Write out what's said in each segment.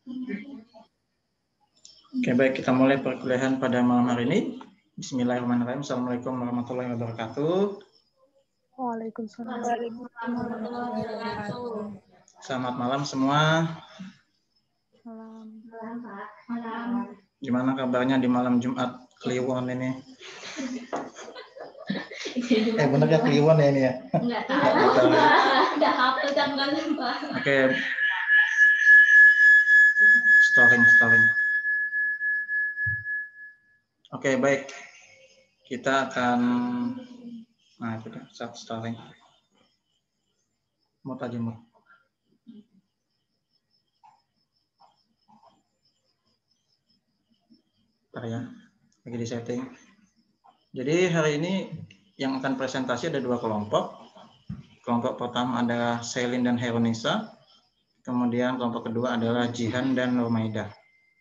Oke, baik, kita mulai perkuliahan pada malam hari ini. Bismillahirrahmanirrahim. Assalamualaikum warahmatullahi wabarakatuh. Waalaikumsalam. Selamat malam semua. Malam. Gimana kabarnya di malam Jumat Kliwon ini? Bener ya Kliwon ya ini ya? Enggak tahu. Udah hafal tanggalnya, Pak. Oke. Storing. Oke, baik. Kita akan itu dah, storing. Mau tadi mau. Bentar ya, lagi di setting. Jadi hari ini yang akan presentasi ada dua kelompok. Kelompok pertama adalah Selin dan Heronisa. Kemudian kelompok kedua adalah Jihan dan Nurmaidah.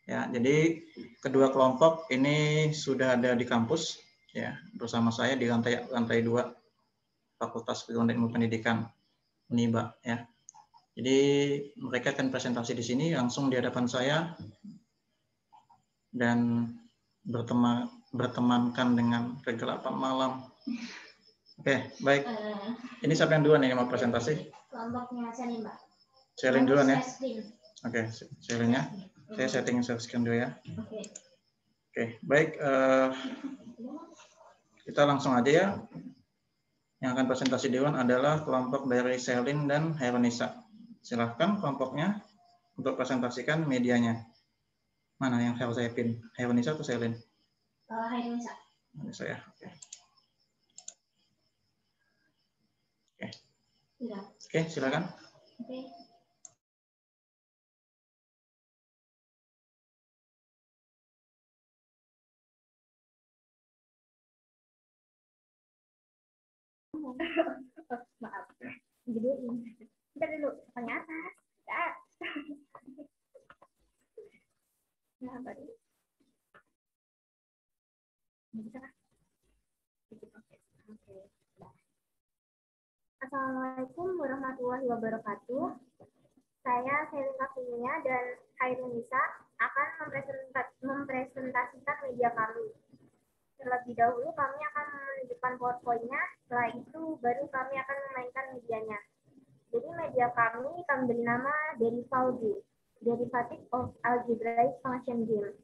Ya, jadi kedua kelompok ini sudah ada di kampus ya bersama saya di lantai 2 Fakultas Ilmu Pendidikan Uniba ya. Jadi mereka akan presentasi di sini langsung di hadapan saya dan bertemankan dengan kegelapan malam. Oke, baik. Ini siapa yang duluan nih yang mau presentasi? Kelompoknya Selin, Mbak. Selin duluan ya. Oke, Selin ya. Saya setting share screen dulu ya. Oke, baik. Kita langsung aja ya. Yang akan presentasi duluan adalah kelompok dari Selin dan Heronisa. Silahkan kelompoknya untuk presentasikan medianya. Mana yang saya pin? Heronisa atau Selin? Heronisa. Heronisa ya. Oke. Oke, silakan. Oke. Maaf. Jadi bentar dulu, tanya atas. Nah, baru. Bisa kan? Oke. Assalamualaikum warahmatullahi wabarakatuh. Saya Selin Kafinia dan Hairunisa akan mempresentasikan media kami. Terlebih dahulu kami akan menunjukkan PowerPoint-nya, setelah itu baru kami akan memainkan medianya. Jadi media kami beri nama Derivative, Derivative of Algebraic Function Game.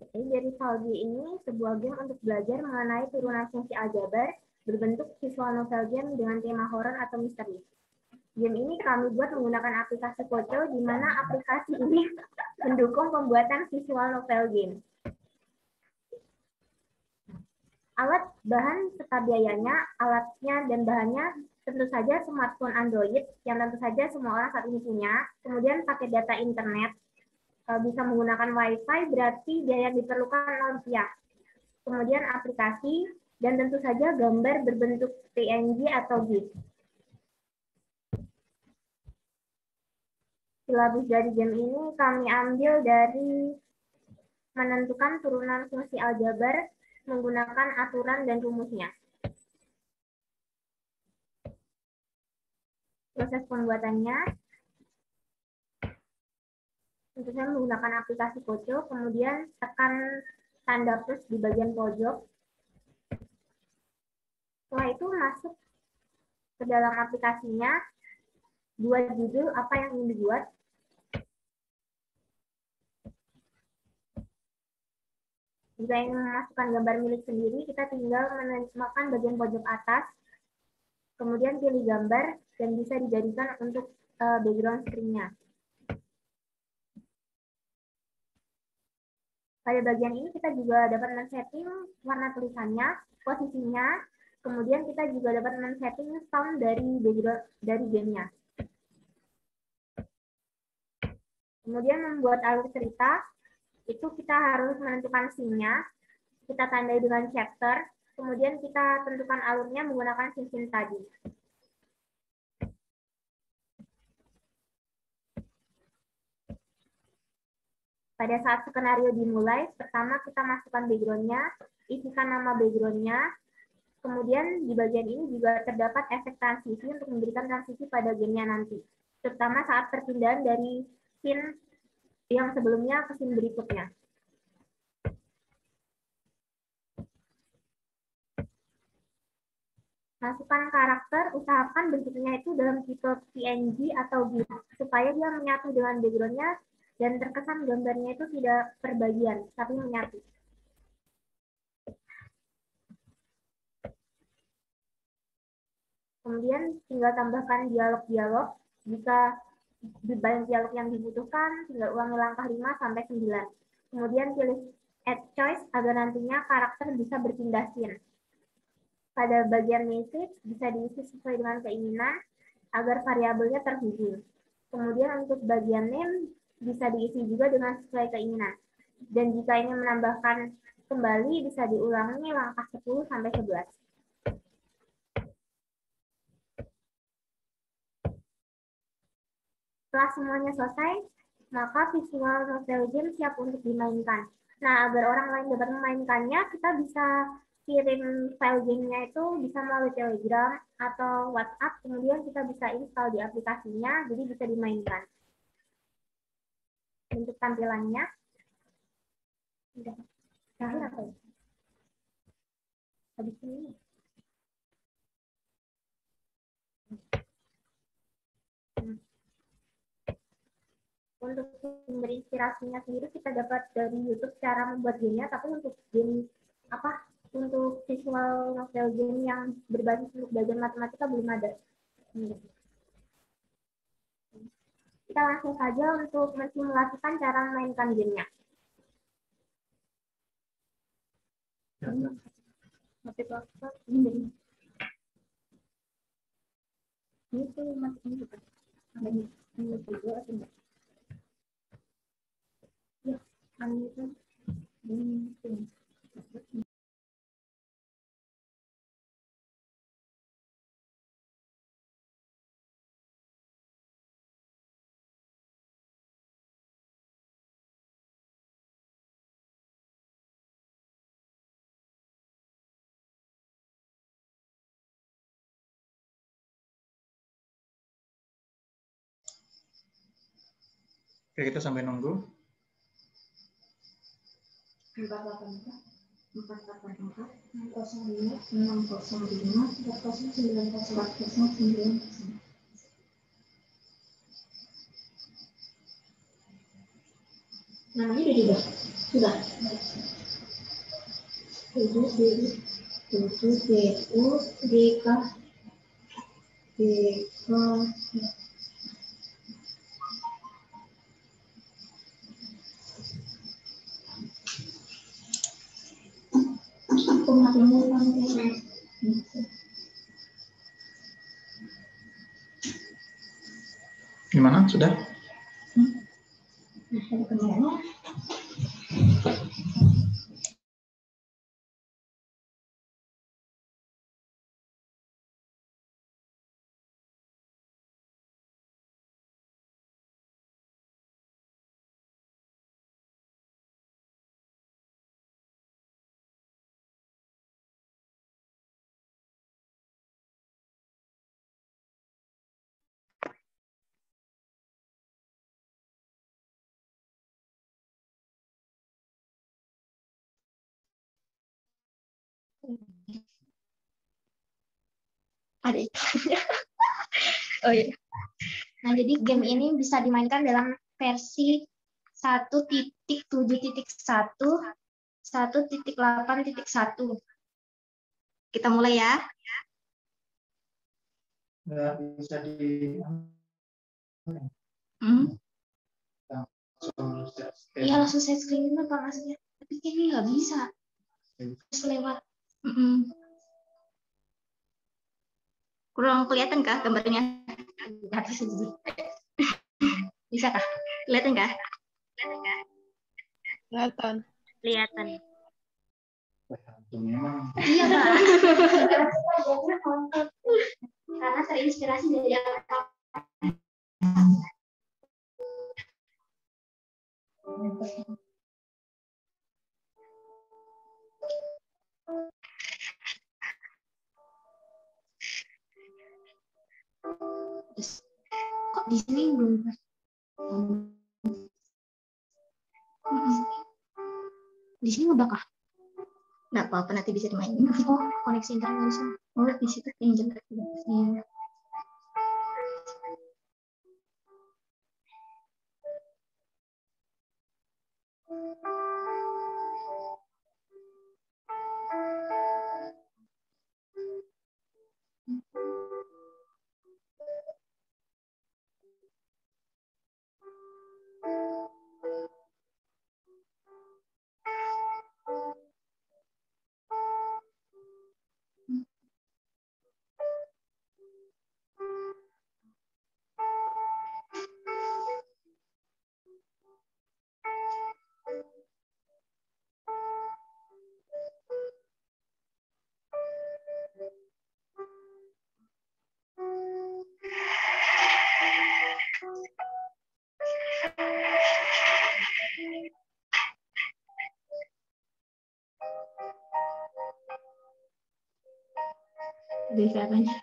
Jadi Derivative ini sebuah game untuk belajar mengenai turunan fungsi aljabar berbentuk visual novel game dengan tema horor atau misteri. Game ini kami buat menggunakan aplikasi Poco, di mana aplikasi ini mendukung pembuatan visual novel game. Alat, bahan, serta biayanya, alatnya dan bahannya tentu saja smartphone Android yang tentu saja semua orang saat ini punya. Kemudian pakai data internet, bisa menggunakan WiFi, berarti biaya yang diperlukan Rupiah. Kemudian aplikasi dan tentu saja gambar berbentuk PNG atau GIF. Silabus dari game ini kami ambil dari menentukan turunan fungsi aljabar menggunakan aturan dan rumusnya. Proses pembuatannya tentu saja menggunakan aplikasi Poco, kemudian tekan tanda plus di bagian pojok. Setelah itu masuk ke dalam aplikasinya, buat judul apa yang ingin dibuat. Jika ingin memasukkan gambar milik sendiri, kita tinggal menekan bagian pojok atas, kemudian pilih gambar, dan bisa dijadikan untuk background screen-nya. Pada bagian ini kita juga dapat men-setting warna tulisannya, posisinya, kemudian kita juga dapat men-setting sound dari gamenya. Kemudian membuat alur cerita, itu kita harus menentukan scene-nya, kita tandai dengan chapter, kemudian kita tentukan alurnya menggunakan scene tadi. Pada saat skenario dimulai, pertama kita masukkan background-nya, isikan nama background-nya, kemudian di bagian ini juga terdapat efek transisi untuk memberikan transisi pada gamenya nanti, terutama saat perpindahan dari scene yang sebelumnya ke scene berikutnya. Masukkan karakter, usahakan bentuknya itu dalam tipe PNG atau GIF, supaya dia menyatu dengan background-nya dan terkesan gambarnya itu tidak perbagian, tapi menyatu. Kemudian tinggal tambahkan dialog-dialog. Jika di banyak dialog yang dibutuhkan, tinggal ulangi langkah 5 sampai 9. Kemudian pilih add choice agar nantinya karakter bisa berpindah scene. Pada bagian message bisa diisi sesuai dengan keinginan agar variabelnya terhubung. Kemudian untuk bagian name bisa diisi juga dengan sesuai keinginan. Dan jika ingin menambahkan kembali bisa diulangi langkah 10 sampai 11. Setelah semuanya selesai, maka visual novel game siap untuk dimainkan. Nah, agar orang lain dapat memainkannya, kita bisa kirim file gamenya itu bisa melalui Telegram atau WhatsApp, kemudian kita bisa install di aplikasinya, jadi bisa dimainkan. Bentuk tampilannya. Terakhir apa ya? Habis ini. Untuk sumber inspirasinya sendiri kita dapat dari YouTube cara membuat gamenya, tapi untuk game untuk visual novel game yang berbasis untuk belajar matematika belum ada. Kita langsung saja untuk mensimulasikan cara memainkan gamenya. Ini tuh masih ada ini juga atau enggak? Ya, itu ini. Oke, kita sampai nunggu. 484-605-605-409-409. Namanya udah juga? Sudah. 7 Gimana? Sudah? Ada. Oh iya. Nah, jadi game ini bisa dimainkan dalam versi 1.7.1, 1.8.1. Kita mulai ya. Nggak bisa di... Iya, langsung saya screen apa maksudnya? Tapi kayaknya nggak bisa. Terus lewat. Kurang kelihatan kah gambarnya? Bisa kah? Kelihatan kah? Kelihatan. Kelihatan. Iya, Pak. Karena terinspirasi dari apa? Kok di sini belum? Di sini ngebak ah? Nggak apa-apa, nanti bisa dimainin. Oh, koneksi internet di sini. Oh, di situ yang jelek. Iya. Dari katanya.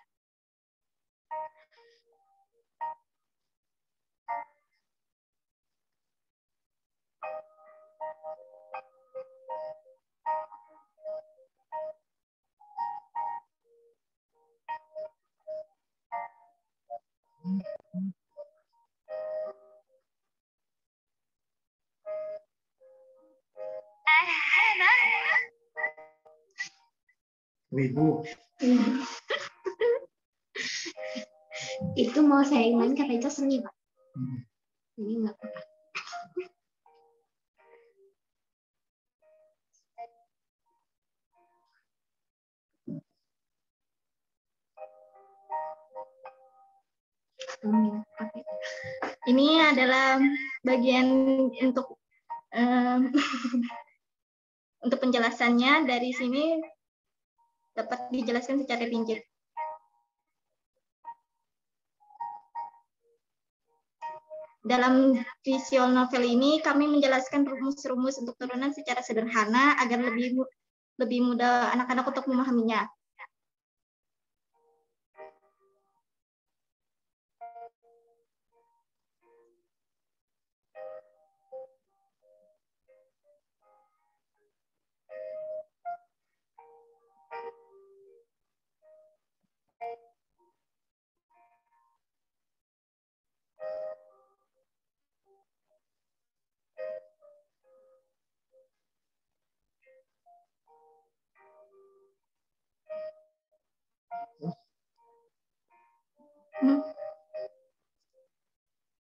Wibu. Itu mau saya ingin kata itu seni, Pak. Ini nggak apa-apa. Ini adalah bagian untuk untuk penjelasannya. Dari sini dapat dijelaskan secara rinci. Dalam visual novel ini kami menjelaskan rumus-rumus untuk turunan secara sederhana agar lebih mudah anak-anak untuk memahaminya.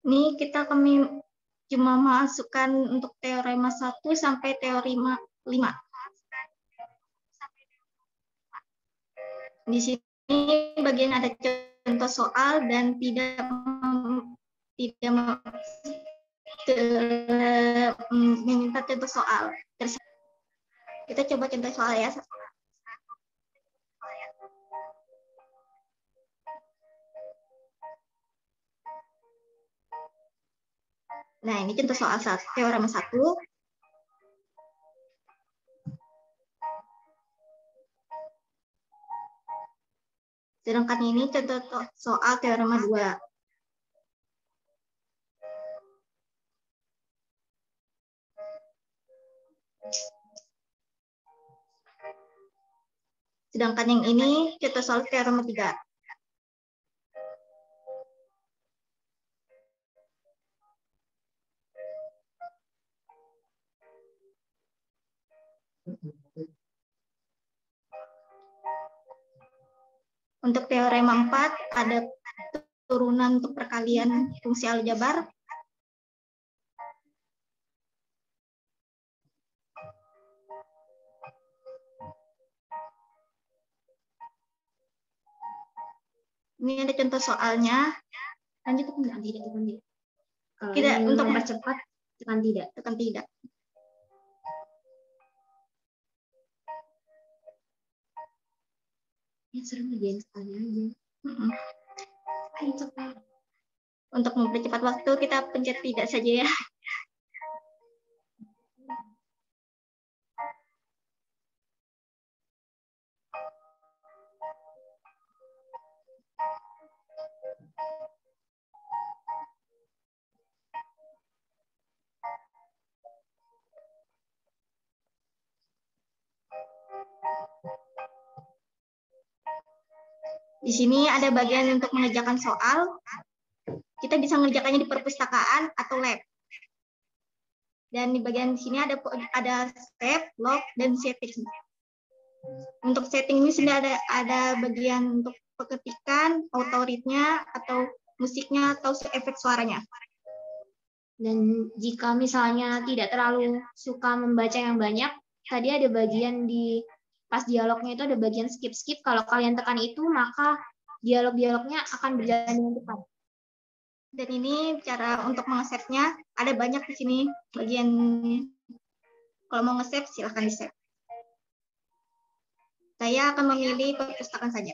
Ini kami cuma masukkan untuk teorema 1 sampai teorema 5. Di sini bagian ada contoh soal dan tidak meminta contoh soal. Kita coba contoh soal ya. Nah, ini contoh soal teorema 1. Sedangkan ini contoh soal teorema 2. Sedangkan yang ini contoh soal teorema 3. Untuk teorema 4 ada turunan untuk perkalian fungsi aljabar. Ini ada contoh soalnya. Lanjut tekan tidak, tekan tidak. Tidak, untuk mempercepat tekan tidak, tekan tidak. Ya seru ngerjain sekali aja. Ayo cepat. Untuk mempercepat waktu kita pencet tidak saja ya. Di sini ada bagian untuk mengerjakan soal. Kita bisa mengerjakannya di perpustakaan atau lab. Dan di bagian sini ada step, log, dan setting. Untuk setting ini sudah ada bagian untuk ketikan, auto-read-nya, atau musiknya, atau efek suaranya. Dan jika misalnya tidak terlalu suka membaca yang banyak, tadi ada bagian di pas dialognya itu ada bagian skip-skip. Kalau kalian tekan itu, maka dialog-dialognya akan berjalan dengan cepat. Dan ini cara untuk meng-save-nya, ada banyak di sini bagian. Kalau mau nge-save, silahkan di-save. Saya akan memilih perpustakaan saja.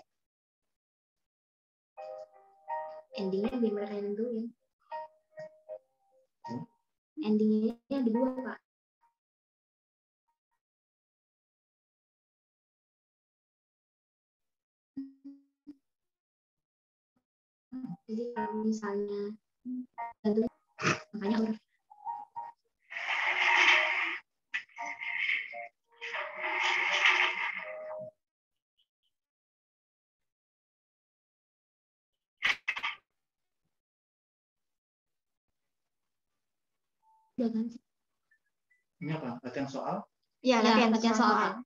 Endingnya biar mereka yang nentuin. Endingnya ada 2, Pak. Jadi kalau misalnya tentunya makanya orang udah kan? Ini apa? Latihan soal? Ya, Ya, latihan soal. soal.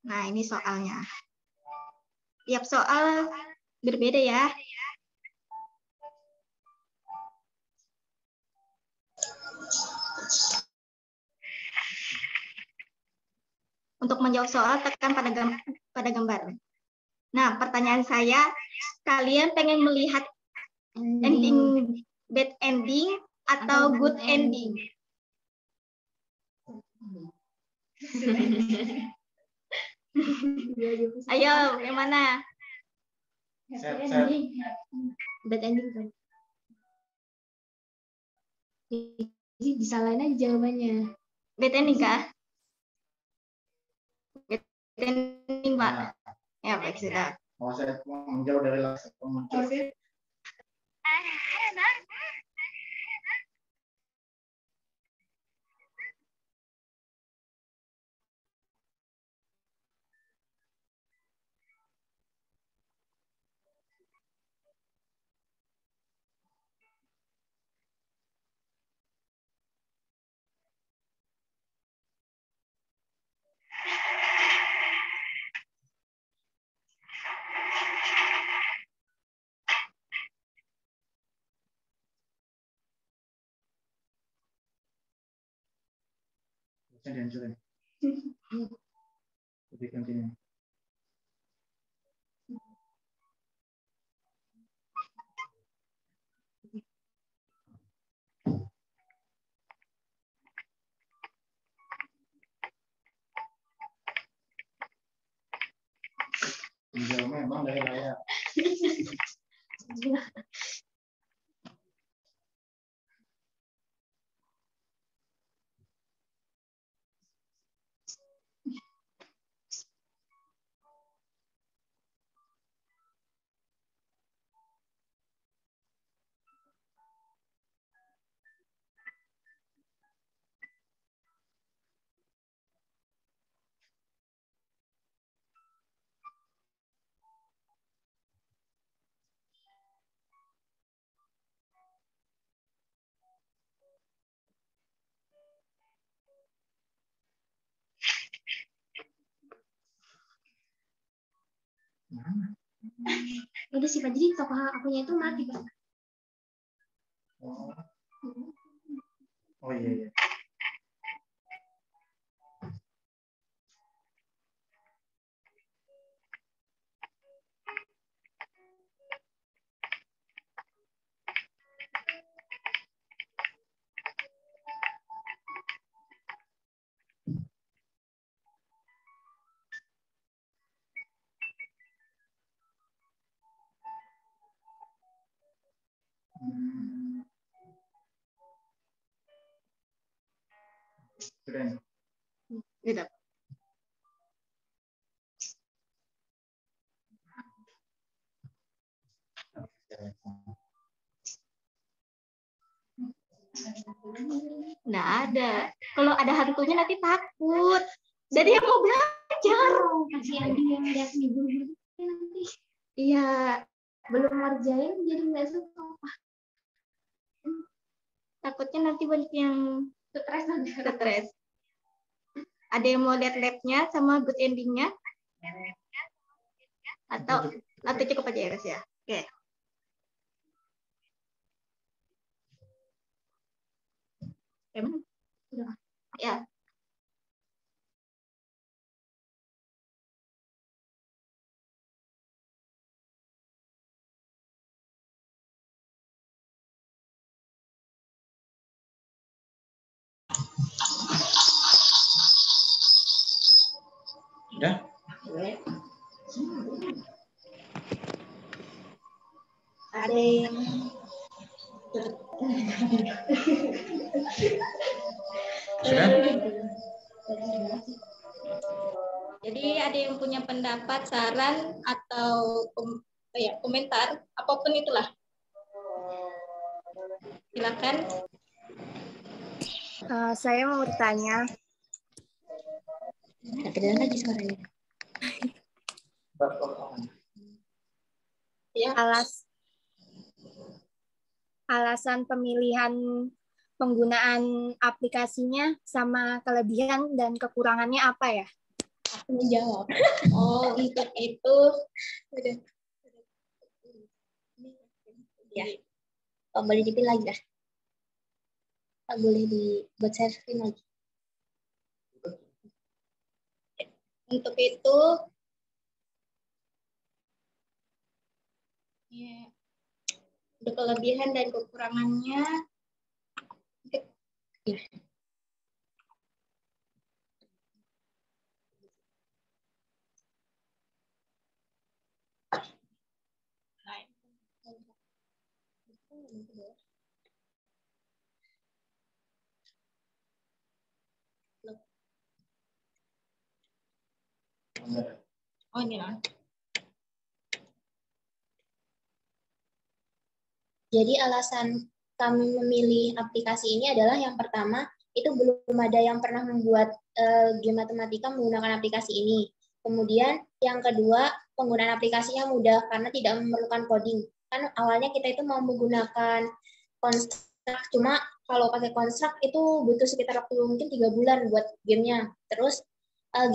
Nah, ini soalnya. Tiap soal berbeda ya. Untuk menjawab soal, tekan pada gambar. Nah, pertanyaan saya, kalian pengen melihat ending bad ending atau good ending? Ayo, yang mana? Set. Bad ending kan? Jadi disalahin aja jawabannya. Bad ending kah? Bad ending, Pak. Ya, baik, sudah. Mau saya menjauh dari langsung muncul. Saya dihancurin. Lebih continue. Menjauhnya emang dari layar. Udah sih Pak, jadi tokoh akunya itu mati Pak. Oh iya. Gitu. Nggak ada. Kalau ada hantunya nanti takut. Jadi yang mau belajar. Kasihan dia ngeliat ibu nanti Iya. belum ngerjain jadi nggak suka. Takutnya nanti banyak yang stres. Ada yang mau lihat labnya sama good endingnya? Atau cukup aja ya guys ya? Oke. Emang? Ya. Sudah? Ada yang Sudah? Jadi ada yang punya pendapat, saran, atau komentar, apapun itulah. Silakan. Saya mau bertanya. Lagi suaranya. Ya. Alasan pemilihan penggunaan aplikasinya sama kelebihan dan kekurangannya apa ya? Aku menjawab. Oh, untuk itu udah. Ya. Oh, boleh dipilih lagi dah. Boleh dibuat share screen lagi. Untuk itu ya, untuk kelebihan dan kekurangannya ya. Oh ini lah. Jadi alasan kami memilih aplikasi ini adalah yang pertama, itu belum ada yang pernah membuat game matematika menggunakan aplikasi ini. Kemudian yang kedua, penggunaan aplikasinya mudah karena tidak memerlukan coding. Kan awalnya kita itu mau menggunakan Construct, cuma kalau pakai Construct itu butuh sekitar waktu mungkin 3 bulan buat gamenya. Terus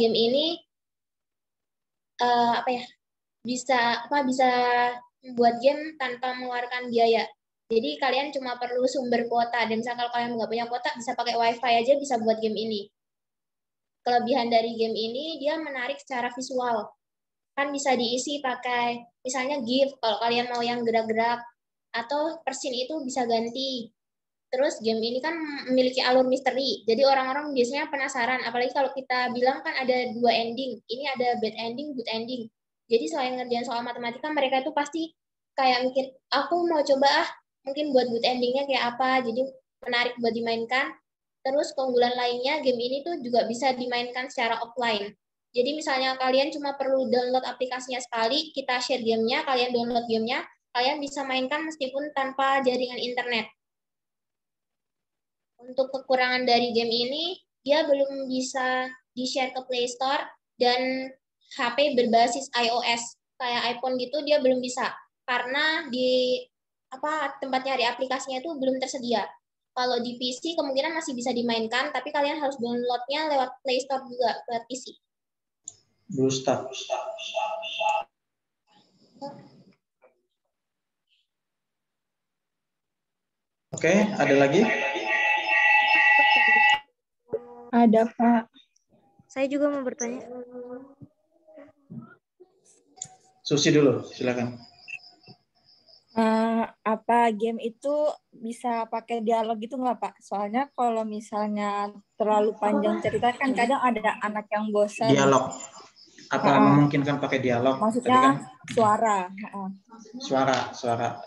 game ini bisa membuat game tanpa mengeluarkan biaya. Jadi kalian cuma perlu sumber kuota, dan misalnya kalau kalian nggak punya kuota bisa pakai wifi aja bisa buat game ini. Kelebihan dari game ini dia menarik secara visual. Kan bisa diisi pakai misalnya GIF kalau kalian mau yang gerak-gerak, atau persin itu bisa ganti. Terus game ini kan memiliki alur misteri, jadi orang-orang biasanya penasaran, apalagi kalau kita bilang kan ada 2 ending, ini ada bad ending, good ending. Jadi selain ngerjain soal matematika, mereka itu pasti kayak mikir, aku mau coba mungkin buat good endingnya kayak apa, jadi menarik buat dimainkan. Terus keunggulan lainnya, game ini tuh juga bisa dimainkan secara offline. Jadi misalnya kalian cuma perlu download aplikasinya sekali, kita share gamenya, kalian download gamenya, kalian bisa mainkan meskipun tanpa jaringan internet. Untuk kekurangan dari game ini, dia belum bisa di-share ke Play Store, dan HP berbasis iOS kayak iPhone gitu dia belum bisa karena di tempat nyari aplikasinya itu belum tersedia. Kalau di PC kemungkinan masih bisa dimainkan, tapi kalian harus downloadnya lewat Play Store juga lewat PC. BlueStack. Oke, ada lagi? Ada, Pak. Saya juga mau bertanya. Susi dulu, silakan. Apa game itu bisa pakai dialog gitu nggak, Pak? Soalnya kalau misalnya terlalu panjang cerita kan kadang ada anak yang bosan. Dialog. Apa memungkinkan pakai dialog? Maksudnya kan, suara. Suara.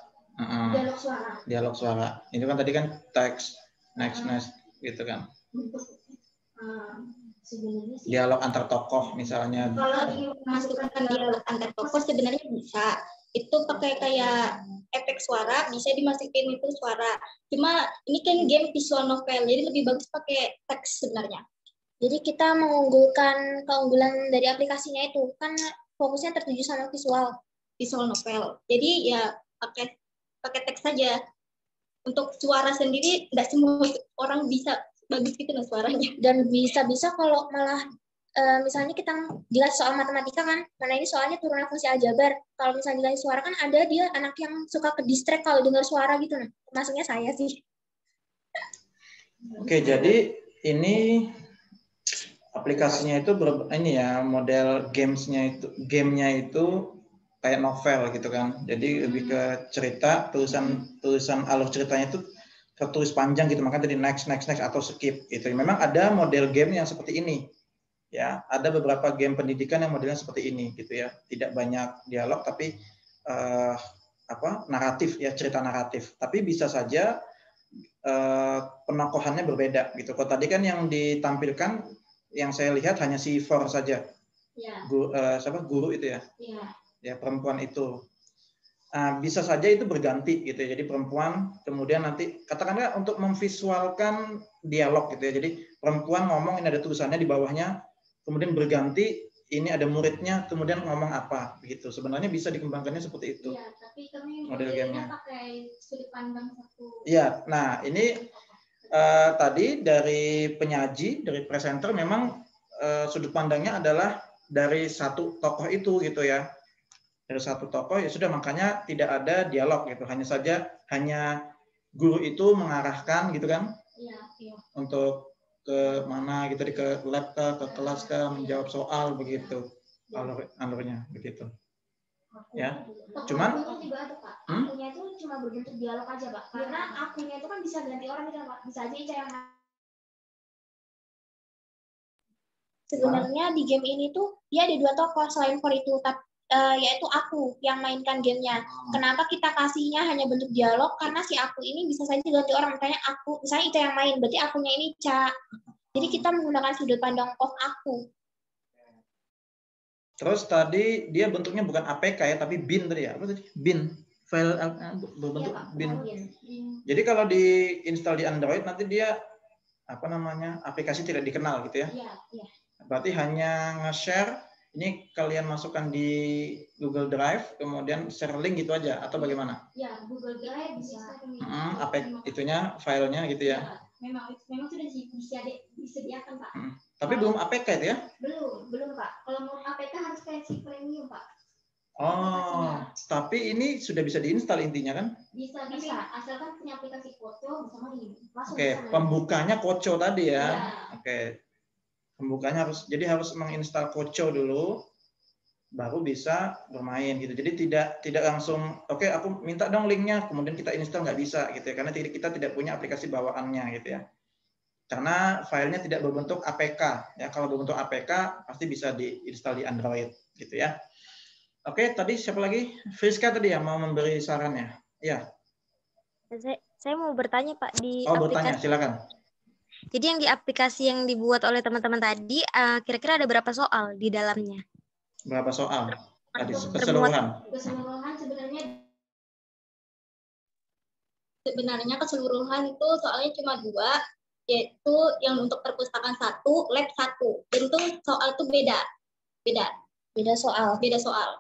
Dialog suara. Itu kan tadi kan teks, next gitu kan. Sebenarnya sih Dialog antar tokoh misalnya. kalau memasukkan dialog antar tokoh sebenarnya bisa. Itu pakai kayak efek suara, bisa dimasukin itu suara. Cuma ini kan game visual novel, jadi lebih bagus pakai teks sebenarnya. Jadi kita mengunggulkan keunggulan dari aplikasinya itu kan fokusnya tertuju sama visual novel. Jadi ya pakai teks saja. Untuk suara sendiri nggak semua orang bisa bagus gitu loh suaranya. Dan bisa-bisa kalau malah misalnya kita jelas soal matematika kan, mana ini soalnya turunan fungsi aljabar. Kalau misalnya jelas suara kan ada dia anak yang suka ke distract kalau dengar suara gitu. Nah, maksudnya saya sih. Oke, jadi ini aplikasinya itu ini ya, model gamenya itu kayak novel gitu kan. Jadi lebih ke cerita, tulisan alur ceritanya itu tertulis panjang gitu, makanya tadi next atau skip gitu. Memang ada model game yang seperti ini. Ya, ada beberapa game pendidikan yang modelnya seperti ini gitu ya. Tidak banyak dialog tapi naratif ya, cerita naratif. Tapi bisa saja penokohannya berbeda gitu. Kalau tadi kan yang ditampilkan yang saya lihat hanya si For saja. Ya. Guru itu ya. Ya. Ya, perempuan itu. Bisa saja itu berganti gitu ya. Jadi perempuan kemudian nanti katakanlah untuk memvisualkan dialog gitu ya. Jadi perempuan ngomong, ini ada tulisannya di bawahnya, kemudian berganti, ini ada muridnya, kemudian ngomong apa begitu. Sebenarnya bisa dikembangkannya seperti itu. Iya, tapi kami model gamenya pakai sudut pandang satu. Iya, nah ini tadi dari penyaji, dari presenter memang sudut pandangnya adalah dari satu tokoh itu gitu ya. Dari satu tokoh ya sudah, makanya tidak ada dialog gitu. Hanya guru itu mengarahkan gitu kan. Iya. Untuk ke mana gitu, ke lab ke kelas menjawab soal begitu alurnya begitu ya. Cuman juga ada Pak. Akunya itu cuma berbentuk dialog aja Pak, karena akunya itu kan bisa ganti orang gitu Pak, bisa aja Ica yang sebenarnya di game ini tuh dia ada 2 tokoh selain For itu, yaitu aku yang mainkan gamenya. Kenapa kita kasihnya hanya bentuk dialog? Karena si aku ini bisa saja ganti orang. Misalnya misalnya Ica yang main, berarti akunya ini Ica. Jadi kita menggunakan sudut pandang of aku. Terus tadi dia bentuknya bukan APK ya, tapi bin tadi ya. Apa tadi? Bin. File berbentuk bin. Jadi kalau diinstal di Android nanti dia aplikasi tidak dikenal gitu ya. Iya. Berarti hanya nge-share. Ini kalian masukkan di Google Drive, kemudian share link gitu aja, atau bagaimana? Ya, Google Drive bisa. Itunya, filenya gitu ya? Memang sudah disediakan Pak. Tapi belum APK itu ya? Belum Pak. Kalau mau APK harus versi premium Pak. Oh, tapi ini sudah bisa diinstal intinya kan? Bisa. Asalkan punya aplikasi Koco bisa main. Oke, pembukanya Koco tadi ya? Ya. Oke. Pembukanya harus menginstal Koco dulu, baru bisa bermain gitu. Jadi tidak langsung oke, aku minta dong linknya, kemudian kita install, nggak bisa gitu ya, karena kita tidak punya aplikasi bawaannya gitu ya. Karena filenya tidak berbentuk APK ya. Kalau berbentuk APK pasti bisa diinstal di Android gitu ya. Oke, tadi siapa lagi? Friska tadi ya mau memberi sarannya. Ya. Saya mau bertanya Pak di bertanya, silakan. Jadi yang di aplikasi yang dibuat oleh teman-teman tadi, kira-kira ada berapa soal di dalamnya? Berapa soal? Tadi keseluruhan. Sebenarnya keseluruhan itu soalnya cuma 2, yaitu yang untuk perpustakaan 1, lab 1. Dan itu soal itu beda soal.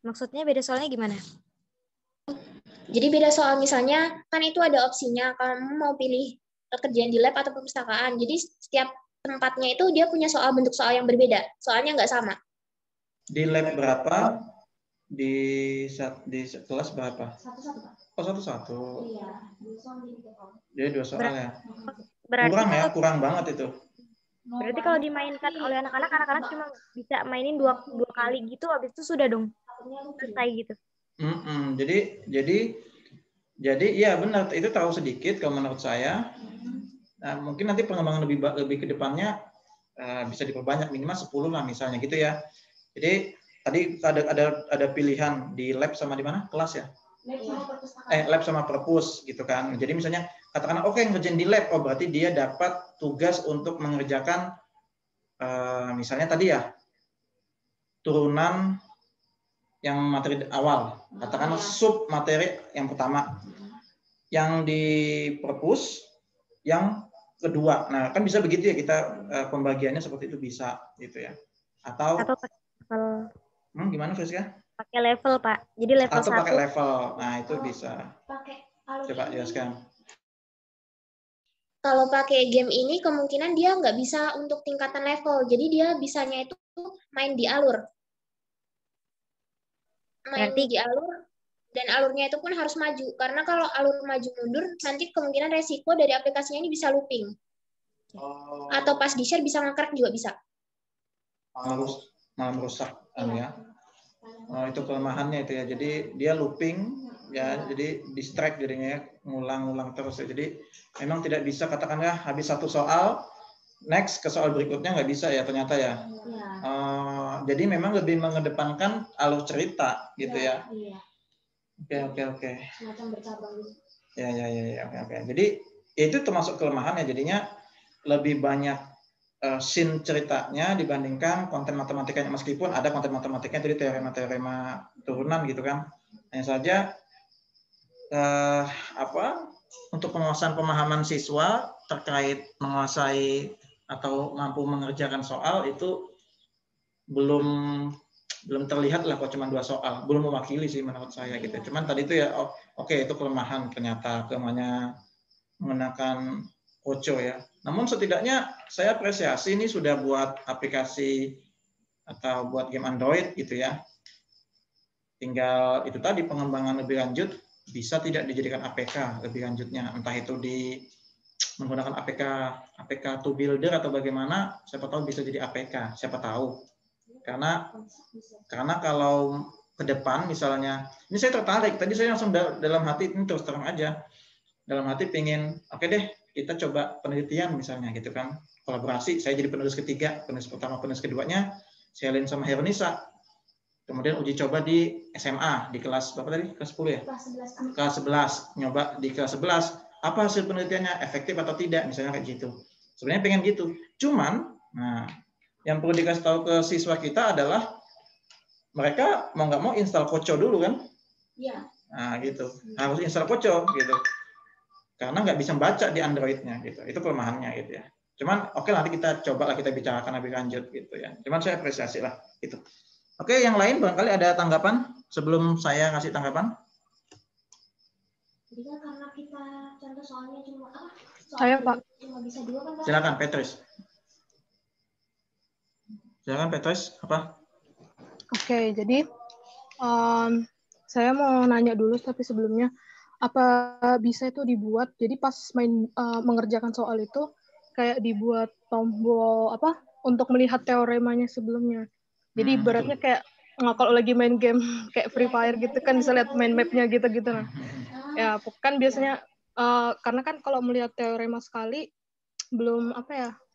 Maksudnya beda soalnya gimana? Jadi beda soal, misalnya kan itu ada opsinya kamu mau pilih kerjaan di lab atau perpustakaan. Jadi setiap tempatnya itu dia punya bentuk soal yang berbeda. Soalnya nggak sama. Di lab berapa? Di kelas berapa? Satu-satu Pak. Oh, satu-satu. Iya, 2 soal gitu. Jadi 2 soal ya. Berarti kurang banget itu. Berarti kalau dimainkan oleh anak-anak cuma bisa mainin 2 kali gitu, habis itu sudah dong selesai gitu. Jadi iya benar, itu terlalu sedikit kalau menurut saya. Nah, mungkin nanti pengembangan lebih ke depannya bisa diperbanyak, minimal 10 lah misalnya gitu ya. Jadi tadi ada pilihan di lab sama di mana? Kelas ya? Lab sama perpustakaan. Lab sama perpus gitu kan. Jadi misalnya katakanlah oke ngerjain di lab, oh berarti dia dapat tugas untuk mengerjakan misalnya tadi ya turunan yang materi awal, katakanlah sub materi yang pertama, yang di perpus yang kedua. Nah kan bisa begitu ya kita pembagiannya seperti itu bisa gitu ya. Atau pakai level. Gimana Friska? Pakai level Pak. Jadi level Atau 1. pakai level. Nah itu bisa. Coba jelaskan. Kalau pakai game ini kemungkinan dia nggak bisa untuk tingkatan level. Jadi dia bisanya itu main di alur. Main Berarti di alur dan alurnya itu pun harus maju. Karena kalau alur maju mundur nanti kemungkinan resiko dari aplikasinya ini bisa looping. Atau pas di-share bisa nge-crack juga bisa. Malah merusak ya. Itu kelemahannya itu ya. Jadi dia looping ya, jadi distract jadinya ya, ngulang-ngulang terus ya. Jadi memang tidak bisa katakanlah habis satu soal next ke soal berikutnya nggak bisa ya ternyata ya. Jadi memang lebih mengedepankan alur cerita gitu ya. Oke. Semacam bercabang. Ya. Oke. Jadi itu termasuk kelemahannya, jadinya lebih banyak scene ceritanya dibandingkan konten matematikanya, meskipun ada konten matematikanya jadi teorema turunan gitu kan. Hanya saja untuk penguasaan pemahaman siswa terkait menguasai atau mampu mengerjakan soal itu belum terlihat lah kok cuma 2 soal, belum mewakili sih menurut saya gitu. Cuman tadi itu ya oke, itu kelemahan ternyata, kelemahannya menggunakan Koco ya. Namun setidaknya saya apresiasi ini sudah buat aplikasi atau buat game Android gitu ya. Tinggal itu tadi pengembangan lebih lanjut bisa tidak dijadikan APK lebih lanjutnya, entah itu di menggunakan APK to builder atau bagaimana, siapa tahu bisa jadi APK, siapa tahu. Karena kalau ke depan misalnya, ini saya tertarik, tadi saya langsung dalam hati, ini terus terang aja, dalam hati pengen, oke deh, kita coba penelitian misalnya gitu kan, kolaborasi, saya jadi penulis ketiga, penulis pertama, penulis keduanya, Selin sama Heronisa, kemudian uji coba di SMA, di kelas berapa tadi? Kelas 10 ya? Kelas 11, nyoba di kelas 11, apa hasil penelitiannya, efektif atau tidak, misalnya kayak gitu. Sebenarnya pengen gitu, cuman, yang perlu dikasih tahu ke siswa kita adalah mereka mau nggak mau install Koco dulu kan? Iya. Nah gitu, harus install Koco gitu. Karena nggak bisa baca di Android-nya gitu. Itu kelemahannya gitu ya. Cuman oke, nanti kita coba lah, kita bicarakan lebih lanjut gitu ya. Cuman saya apresiasi lah itu. Oke, yang lain barangkali ada tanggapan sebelum saya ngasih tanggapan? Jadi karena kita contoh soalnya cuma Saya Pak. Cuma bisa 2 kan Pak? Silakan Petrus. Silakan Petrus, apa? Oke, jadi saya mau nanya dulu, tapi sebelumnya apa bisa itu dibuat, jadi pas mengerjakan soal itu kayak dibuat tombol untuk melihat teoremanya sebelumnya. Jadi ibaratnya kayak kalau lagi main game kayak Free Fire gitu kan bisa lihat main mapnya gitu nah. Ya kan biasanya karena kan kalau melihat teorema sekali belum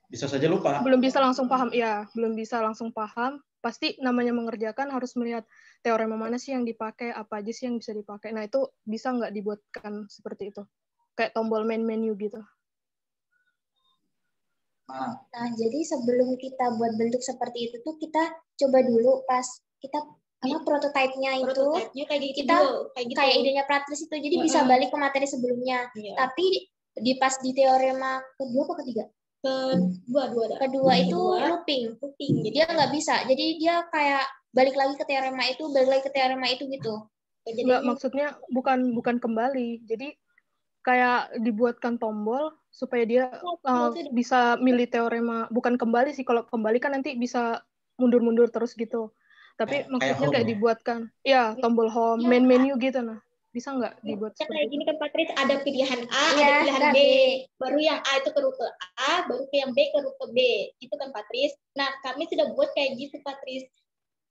bisa saja lupa. Belum bisa langsung paham. Ya, belum bisa langsung paham. Pasti namanya mengerjakan harus melihat teorema mana sih yang dipakai, apa aja sih yang bisa dipakai. Nah, itu bisa nggak dibuatkan seperti itu? Kayak tombol main menu gitu. Nah, jadi sebelum kita buat bentuk seperti itu tuh kita coba dulu pas kita prototipe-nya itu kayak idenya Pratris itu. Jadi bisa balik ke materi sebelumnya. Tapi pas di teorema kedua apa ketiga? Kedua itu looping. Jadi dia nggak bisa. Jadi dia kayak balik lagi ke teorema itu gitu. Jadi nggak, maksudnya bukan kembali. Jadi kayak dibuatkan tombol supaya dia bisa milih teorema. Bukan kembali sih. Kalau kembali kan nanti bisa mundur-mundur terus gitu. Tapi maksudnya kayak dibuatkan, ya tombol home, main menu gitu nah. Bisa nggak dibuat kayak gini kan Patris, ada pilihan A, ada pilihan B. Baru yang A itu ke rute A, baru ke yang B ke rute B. Itu kan Patris. Nah, kami sudah buat kayak gitu Patris.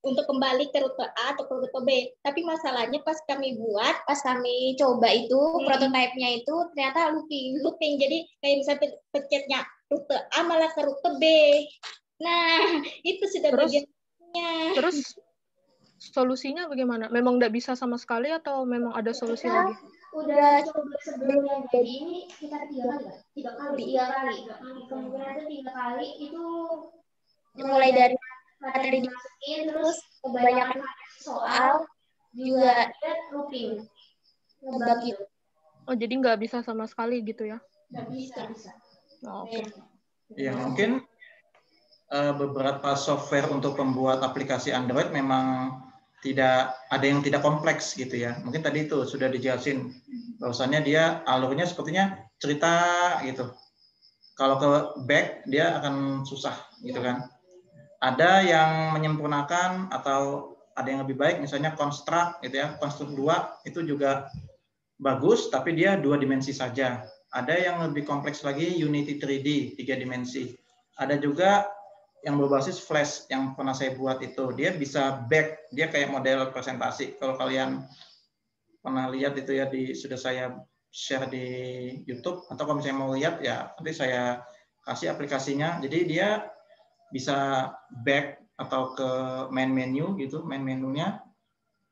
Untuk kembali ke rute A atau ke rute B. Tapi masalahnya pas kami coba itu, prototipe-nya itu ternyata looping. Jadi kayak misalnya pencetnya rute A malah ke rute B. Nah, itu sudah bagiannya. Terus solusinya bagaimana? Memang nggak bisa sama sekali atau memang ada solusi lagi? Udah coba sebelum yang jadi ini sekitar 3 kali, Kak? 3 kali. Kemudian itu 3 kali itu mulai dari materi dimasukin, terus kebanyakan soal juga dia looping, ngebug gitu. Oh, jadi nggak bisa sama sekali gitu ya? Nggak bisa. Oh, oke. Ya, mungkin beberapa software untuk pembuat aplikasi Android memang tidak ada yang tidak kompleks gitu ya. Mungkin tadi itu sudah dijelasin bahwasannya dia alurnya sepertinya cerita gitu. Kalau ke back dia akan susah gitu kan. Ada yang menyempurnakan atau ada yang lebih baik, misalnya Construct gitu ya. Construct 2 itu juga bagus tapi dia 2 dimensi saja. Ada yang lebih kompleks lagi Unity 3D 3 dimensi. Ada juga yang berbasis Flash yang pernah saya buat itu, dia bisa back, dia kayak model presentasi. Kalau kalian pernah lihat itu ya, sudah saya share di YouTube, atau kalau misalnya mau lihat ya nanti saya kasih aplikasinya. Jadi dia bisa back atau ke main menu gitu, main menunya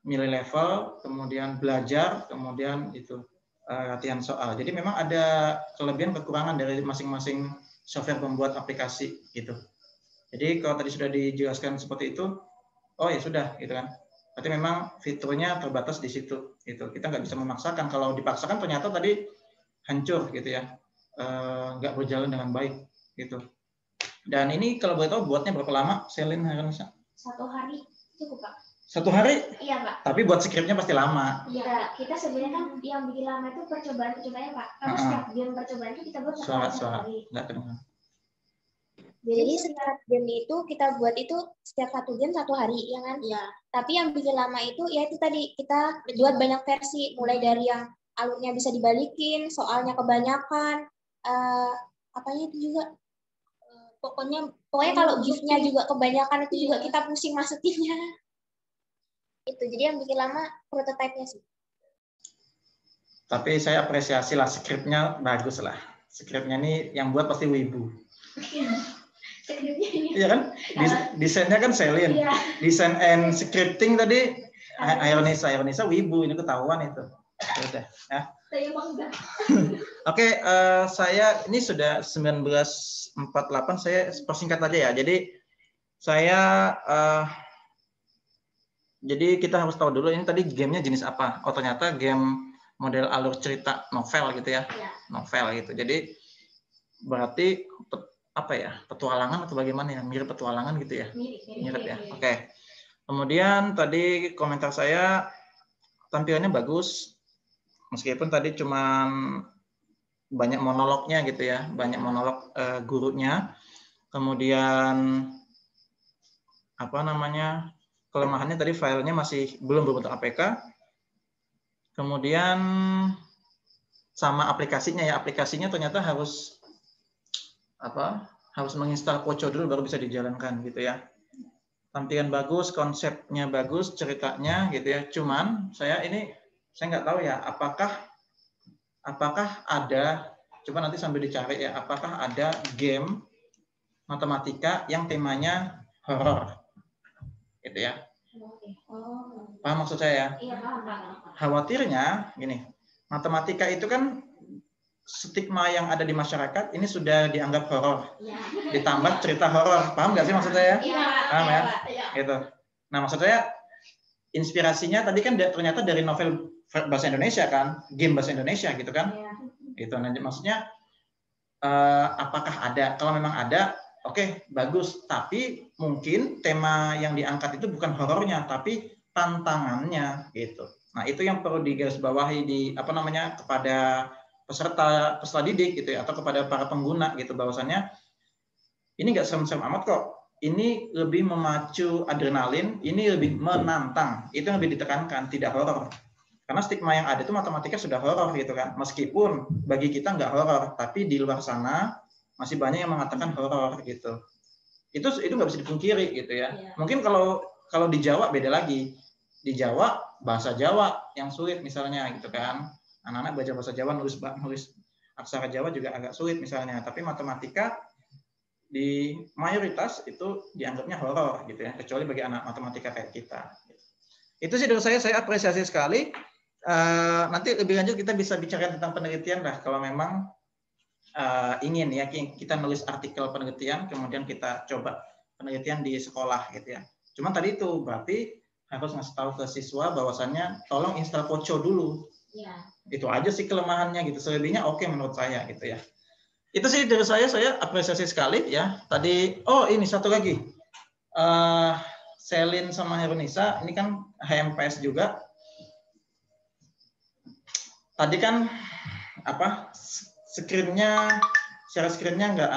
milih level, kemudian belajar, kemudian itu latihan soal. Jadi memang ada kelebihan kekurangan dari masing-masing software pembuat aplikasi gitu. Jadi kalau tadi sudah dijelaskan seperti itu, oh ya sudah gitu kan. Berarti memang fiturnya terbatas di situ. Gitu. Kita nggak bisa memaksakan. Kalau dipaksakan ternyata tadi hancur gitu ya, nggak berjalan dengan baik gitu. Dan ini kalau boleh tahu buatnya berapa lama, Selin Haranisa? 1 hari cukup, Pak. 1 hari? Iya, Pak. Tapi buat skripnya pasti lama. Iya, kita sebenarnya kan yang bikin lama itu percobaan-percobaannya, Pak. Kalau setiap game percobaan itu kita buat 1 hari. Nggak kedengar. Jadi setiap game itu kita buat itu setiap 1 game 1 hari, ya kan? Iya. Tapi yang bikin lama itu ya itu tadi kita buat banyak versi, mulai dari yang alurnya bisa dibalikin, soalnya kebanyakan, apanya itu juga, pokoknya kalau GIF-nya juga kebanyakan itu juga kita pusing masukinnya. Itu jadi yang bikin lama prototipe-nya sih. Tapi saya apresiasi lah, skripnya bagus lah. Skripnya ini yang buat pasti wibu. Iya kan? Desainnya kan Selin. Iya. Desain and scripting tadi Haranisa wibu, ini ketahuan itu. Udah, ya. Saya bangga. Oke, saya ini sudah 19.48, saya persingkat aja ya. Jadi jadi kita harus tahu dulu ini tadi gamenya jenis apa. Oh ternyata game model alur cerita novel gitu ya. Novel gitu. Jadi berarti apa ya, petualangan atau bagaimana ya, mirip petualangan gitu ya, mirip ya. Oke. Kemudian tadi komentar saya tampilannya bagus, meskipun tadi cuman banyak monolognya gitu ya, banyak monolog gurunya. Kemudian apa namanya, kelemahannya tadi filenya masih belum berbentuk APK. Kemudian sama aplikasinya ya, aplikasinya ternyata harus harus menginstal Poco dulu baru bisa dijalankan gitu ya. Tampilan bagus, konsepnya bagus, ceritanya gitu ya. Cuman saya nggak tahu ya apakah ada, coba nanti sambil dicari ya, apakah ada game matematika yang temanya horor gitu ya. Paham maksud saya? Iya, paham. Khawatirnya gini, matematika itu kan stigma yang ada di masyarakat ini sudah dianggap horor, ditambah cerita horor, paham nggak sih maksud saya? Paham ya? Gitu. Nah maksud saya inspirasinya tadi kan ternyata dari novel bahasa Indonesia kan, game bahasa Indonesia gitu kan? Gitu. Nah maksudnya apakah ada? Kalau memang ada, oke, bagus. Tapi mungkin tema yang diangkat itu bukan horornya, tapi tantangannya gitu. Nah itu yang perlu digarisbawahi kepada peserta didik gitu ya, atau kepada para pengguna gitu, bahwasannya ini nggak serem-serem amat kok, ini lebih memacu adrenalin, ini lebih menantang, itu yang lebih ditekankan, tidak horor. Karena stigma yang ada itu matematika sudah horor gitu kan, meskipun bagi kita nggak horor, tapi di luar sana masih banyak yang mengatakan horor gitu. Itu nggak bisa dipungkiri gitu ya. Mungkin kalau di Jawa beda lagi, di Jawa bahasa Jawa yang sulit misalnya gitu kan. Anak-anak baca bahasa Jawa, nulis aksara Jawa juga agak sulit misalnya. Tapi matematika di mayoritas itu dianggapnya horor gitu ya, kecuali bagi anak matematika kayak kita. Itu sih dari saya apresiasi sekali. Nanti lebih lanjut kita bisa bicara tentang penelitian lah kalau memang ingin ya kita nulis artikel penelitian kemudian kita coba penelitian di sekolah gitu ya. Cuman tadi itu berarti harus ngasih tahu ke siswa bahwasannya tolong install Poco dulu. Ya. Itu aja sih kelemahannya gitu. Selebihnya oke menurut saya gitu ya. Itu sih dari saya apresiasi sekali ya. Tadi ini satu lagi. Selin sama Herunisa ini kan HMPS juga. Tadi kan share screen-nya nggak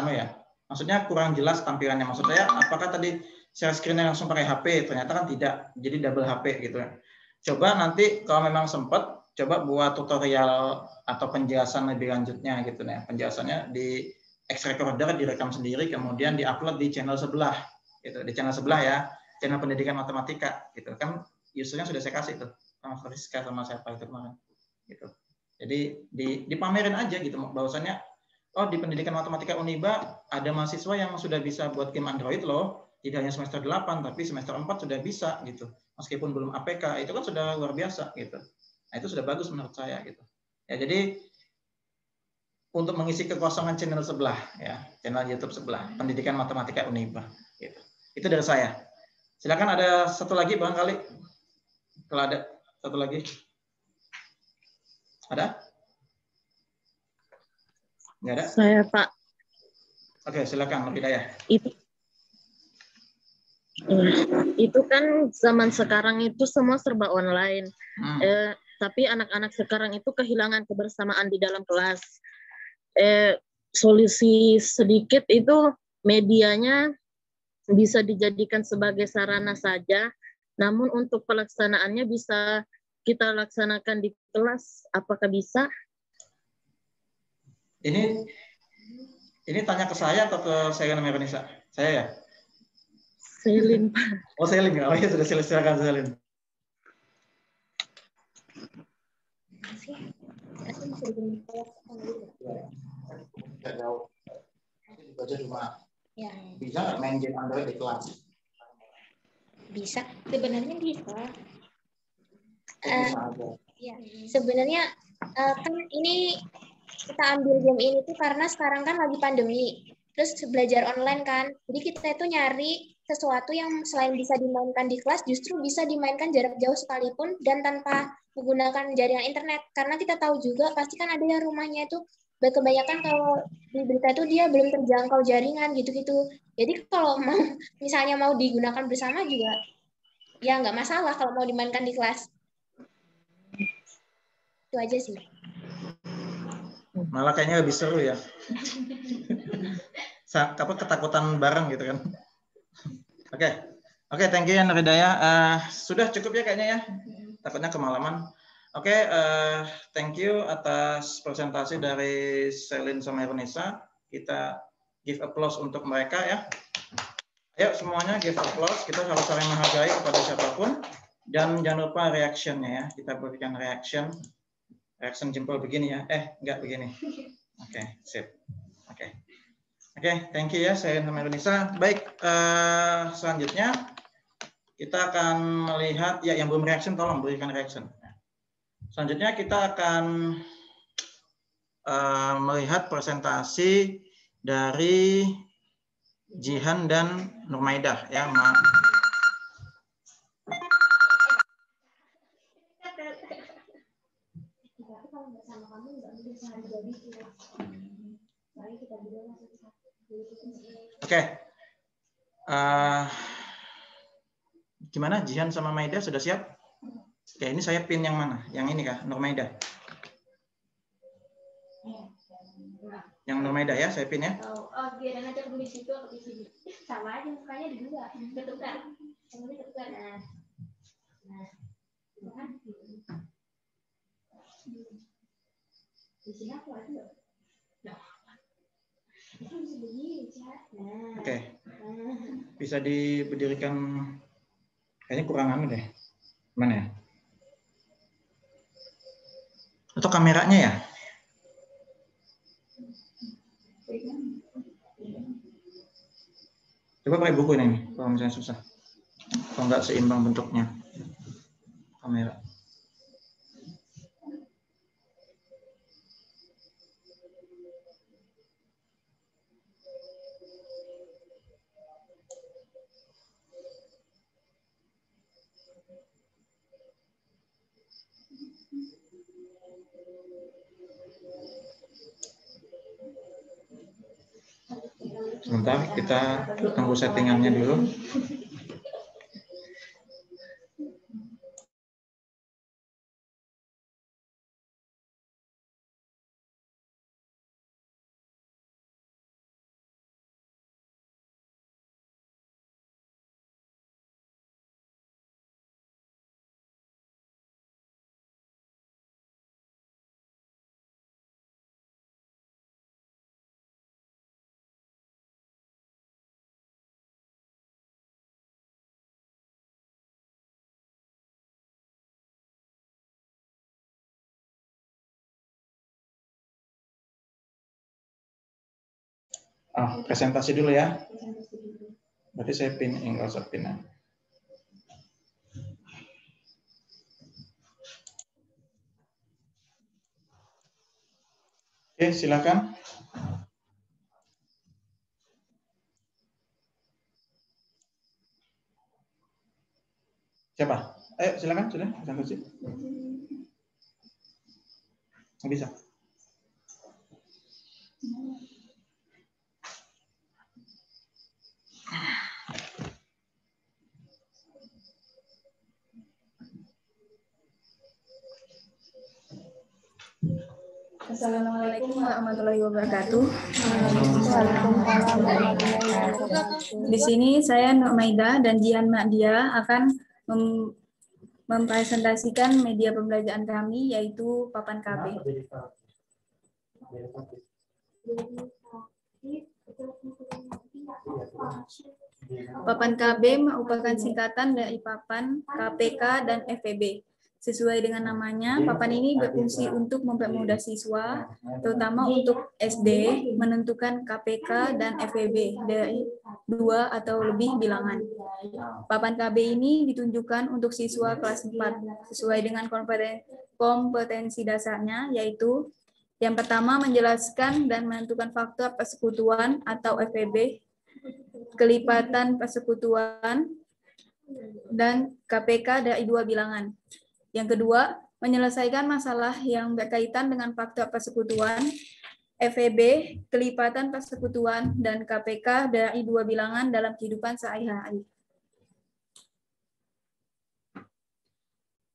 maksudnya kurang jelas tampilannya. Maksud saya apakah tadi share screen-nya langsung pakai HP? Ternyata kan tidak, jadi double HP gitu ya. Coba nanti kalau memang sempat, coba buat tutorial atau penjelasan lebih lanjutnya gitu ya. Penjelasannya di X recorder direkam sendiri, kemudian diupload di channel sebelah gitu. Di channel sebelah ya, channel pendidikan matematika gitu kan. Usernya sudah saya kasih tuh sama Friska sama siapa itu kemarin gitu. Jadi dipamerin aja gitu bahwasannya di pendidikan matematika Uniba ada mahasiswa yang sudah bisa buat game Android loh. Tidak hanya semester 8 tapi semester 4 sudah bisa gitu. Meskipun belum APK itu kan sudah luar biasa gitu. Nah, itu sudah bagus menurut saya gitu. Ya jadi untuk mengisi kekosongan channel sebelah ya, channel YouTube sebelah pendidikan matematika Uniba gitu. Itu dari saya. Silakan ada satu lagi barangkali. Kalau ada satu lagi. Ada? Nggak ada? Saya, Pak. Oke, silakan, Hidayah. Itu kan zaman sekarang itu semua serba online. Tapi anak-anak sekarang itu kehilangan kebersamaan di dalam kelas. Solusi sedikit itu medianya bisa dijadikan sebagai sarana saja, namun untuk pelaksanaannya bisa kita laksanakan di kelas, apakah bisa? Ini tanya ke saya atau ke Selin sama Herunisa? Saya ya? Selin, Pak. Oh, Selin ya? Oh iya, sudah silakan Selin. Bisa nggak main game Android di kelas? Bisa, sebenarnya bisa. Ya, sebenarnya kan ini kita ambil game ini tuh karena sekarang kan lagi pandemi, terus belajar online kan, jadi kita itu nyari sesuatu yang selain bisa dimainkan di kelas justru bisa dimainkan jarak jauh sekalipun dan tanpa menggunakan jaringan internet, karena kita tahu juga pasti kan ada yang rumahnya itu kebanyakan kalau di berita itu dia belum terjangkau jaringan gitu-gitu. Jadi kalau misalnya mau digunakan bersama juga ya nggak masalah kalau mau dimainkan di kelas. Itu aja sih. Malah kayaknya lebih seru ya. Ketakutan bareng gitu kan. Oke, thank you ya Hidayah. Sudah cukup ya kayaknya ya. Takutnya kemalaman. Oke, thank you atas presentasi dari Selin sama Herunisa. Kita give applause untuk mereka ya. Ayo semuanya give applause. Kita harus saling menghargai kepada siapapun. Dan jangan lupa reaction-nya ya. Kita berikan reaction jempol begini ya. Enggak begini. Oke, sip. Oke, thank you ya Selin sama Herunisa. Baik, selanjutnya kita akan melihat ya yang belum reaction tolong berikan reaction. Selanjutnya kita akan melihat presentasi dari Jihan dan Nurmaidah ya. Oke. Gimana Jihan sama Maida sudah siap? Oke, ini saya pin yang mana? Yang ini kah? Nurmaidah. Yang Nurmaidah ya, saya pin ya. Biar aja di situ atau di sini. Sama aja mukanya di dua. Ketukar. Semuanya ketukar. Nah. Di sini aku ada. Oke. Bisa diberdirikan, kayaknya kurang anu deh. Mana ya? Atau kameranya ya? Coba pakai buku ini, kalau misalnya susah. Kalau nggak seimbang bentuknya. kamera. Sebentar, kita tunggu settingannya dulu. Presentasi dulu ya. Berarti saya pin, enggak usah pin. Oke, silakan. Siapa? Ayo, silakan, sudah presentasi. Bisa. Assalamualaikum warahmatullahi wabarakatuh. Di sini saya Nur Maida dan Jihan Madia akan mempresentasikan media pembelajaran kami, yaitu Papan KB. Papan KB merupakan singkatan dari Papan, KPK, dan FEB. Sesuai dengan namanya, papan ini berfungsi untuk mempermudah siswa, terutama untuk SD, menentukan KPK dan FEB dari 2 atau lebih bilangan. Papan KB ini ditunjukkan untuk siswa kelas 4, sesuai dengan kompetensi dasarnya, yaitu yang pertama menjelaskan dan menentukan faktor persekutuan atau FEB, kelipatan persekutuan, dan KPK dari 2 bilangan. Yang kedua, menyelesaikan masalah yang berkaitan dengan faktor persekutuan, FEB, kelipatan persekutuan, dan KPK dari 2 bilangan dalam kehidupan sehari-hari.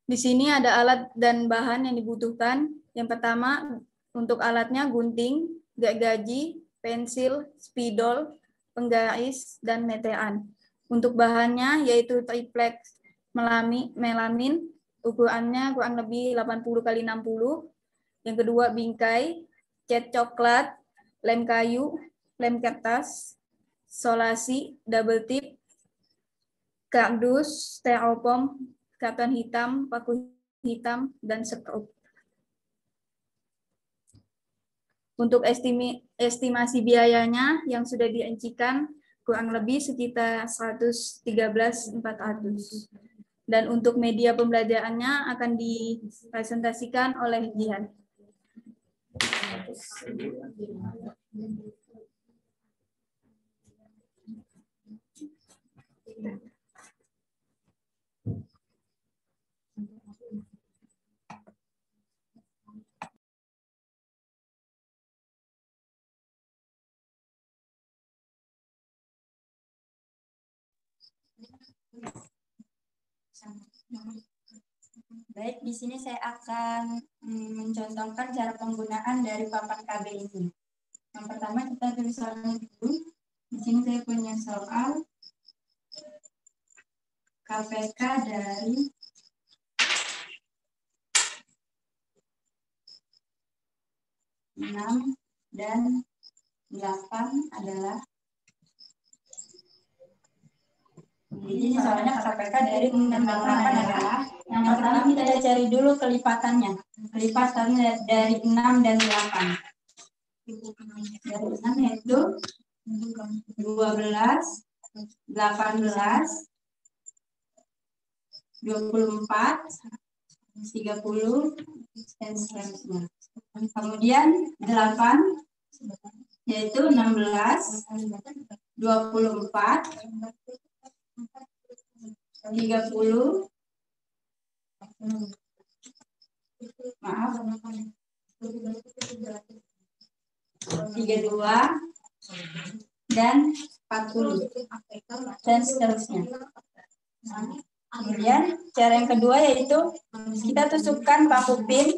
Di sini ada alat dan bahan yang dibutuhkan. Yang pertama, untuk alatnya gunting, gergaji, pensil, spidol, penggaris, dan meteran. Untuk bahannya yaitu triplex melamin, ukurannya kurang lebih 80 x 60. Yang kedua bingkai, cat coklat, lem kayu, lem kertas, solasi, double tip, kardus, styrofoam, karton hitam, paku hitam, dan skrup. Untuk estimasi biayanya yang sudah dirincikan kurang lebih sekitar 113.400. Dan untuk media pembelajarannya akan dipresentasikan oleh Jihan. Baik, di sini saya akan mencontohkan cara penggunaan dari papan KB ini. Yang pertama kita tulis soalnya dulu. Di sini saya punya soal KPK dari 6 dan 8 adalah. Jadi ini soalnya KPK dari 6 dan 8 adalah, yang pertama kita cari dulu kelipatannya. Kelipatannya dari 6 dan 8. Dari 6 yaitu 12, 18, 24, 30, dan seterusnya. Kemudian 8, yaitu 16, 24, 30, maaf, 32, dan 40, dan seterusnya. Kemudian cara yang kedua yaitu kita tusukkan paku pin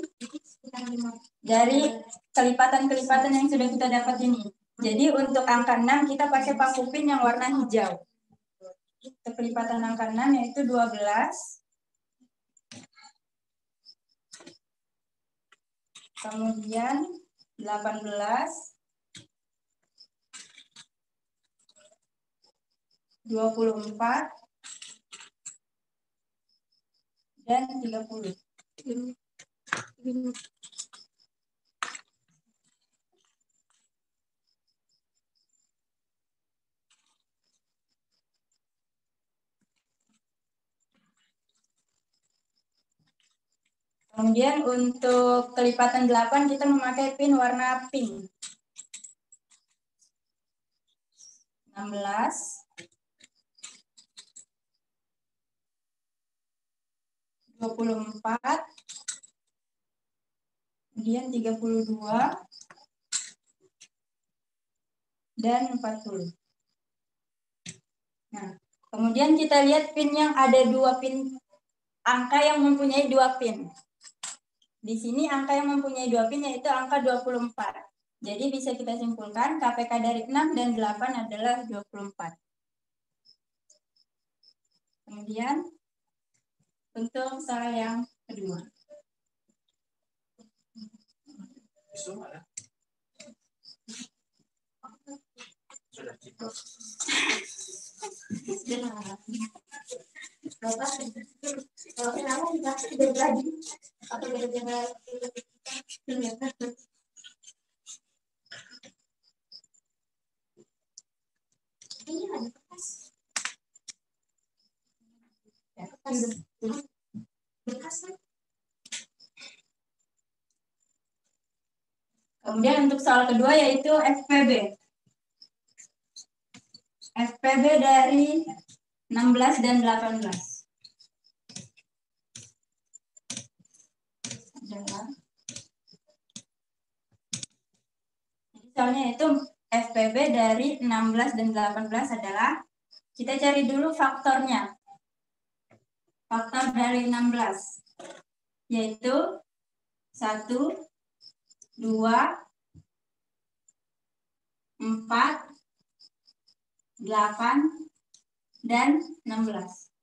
dari kelipatan-kelipatan yang sudah kita dapat ini. Jadi untuk angka 6 kita pakai paku pin yang warna hijau. Untuk kelipatan angka 6 yaitu 12, kemudian 18, 24, dan 30. Kemudian untuk kelipatan 8 kita memakai pin warna pink. 16, 24, kemudian 32, dan 40. Nah, kemudian kita lihat pin yang ada 2 pin, angka yang mempunyai 2 pin. Di sini angka yang mempunyai 2 pin yaitu angka 24. Jadi bisa kita simpulkan KPK dari 6 dan 8 adalah 24. Kemudian untuk soal yang kedua. Kemudian untuk soal kedua yaitu FPB. FPB dari 16 dan 18. Soalnya itu FPB dari 16 dan 18 adalah, kita cari dulu faktornya. Faktor dari 16 yaitu 1, 2, 4, 8, dan 16.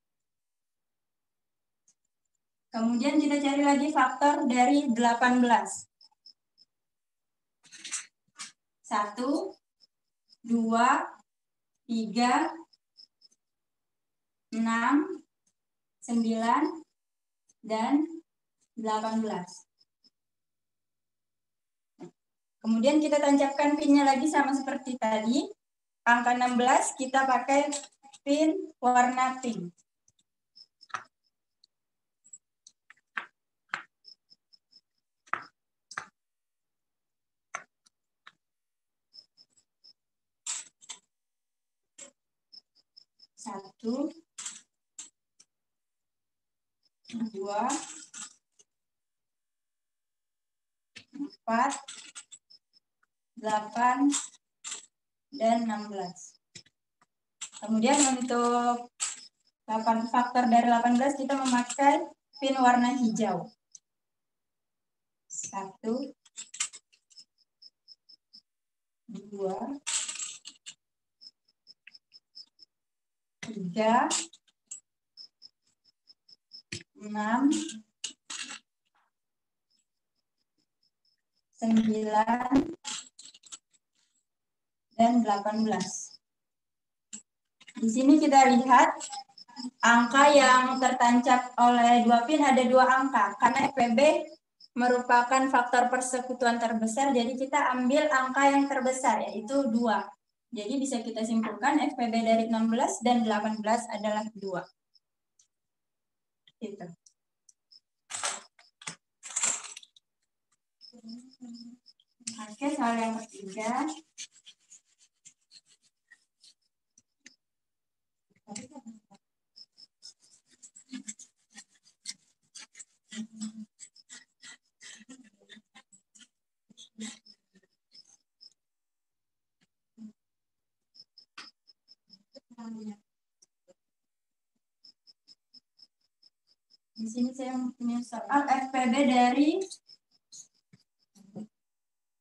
Kemudian kita cari lagi faktor dari 18. 1, 2, 3, 6, 9, dan 18. Kemudian kita tancapkan pinnya lagi sama seperti tadi. Angka 16 kita pakai pin warna pink. Satu, 2, 4, 8, dan 16. Kemudian untuk 8 faktor dari 18 kita memakai pin warna hijau. 1, 2, 3, 6, 9, dan 18. Di sini kita lihat angka yang tertancap oleh 2 pin ada 2 angka. Karena FPB merupakan faktor persekutuan terbesar, jadi kita ambil angka yang terbesar, yaitu 2. Jadi bisa kita simpulkan FPB dari 16 dan 18 adalah 2. Gitu. Oke, soal yang ketiga. Di sini saya punya soal FPB dari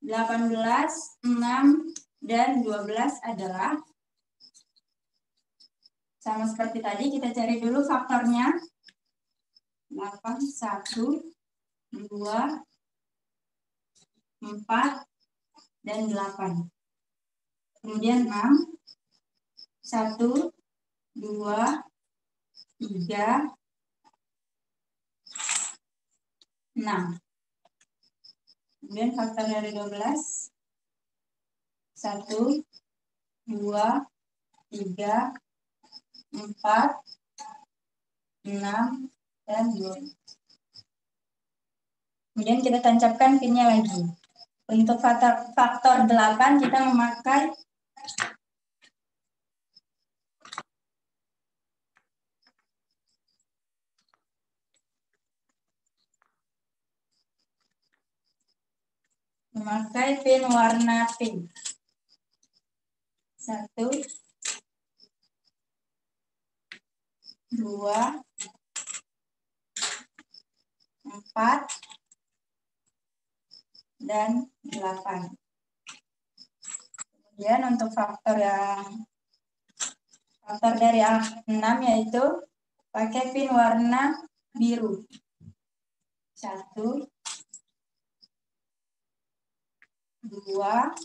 18, 6, dan 12 adalah sama seperti tadi, kita cari dulu faktornya. 8, 1, 2, 4, dan 8. Kemudian 6, 1, 2, 3, 6. Kemudian faktor dari 12, 1, 2, 3, 4, 6, dan 2. Kemudian kita tancapkan pinnya lagi. Untuk faktor 8 kita memakai pin warna pink. 1, 2, 4, dan 8. Kemudian untuk faktor dari 6 yaitu pakai pin warna biru. 1, 2,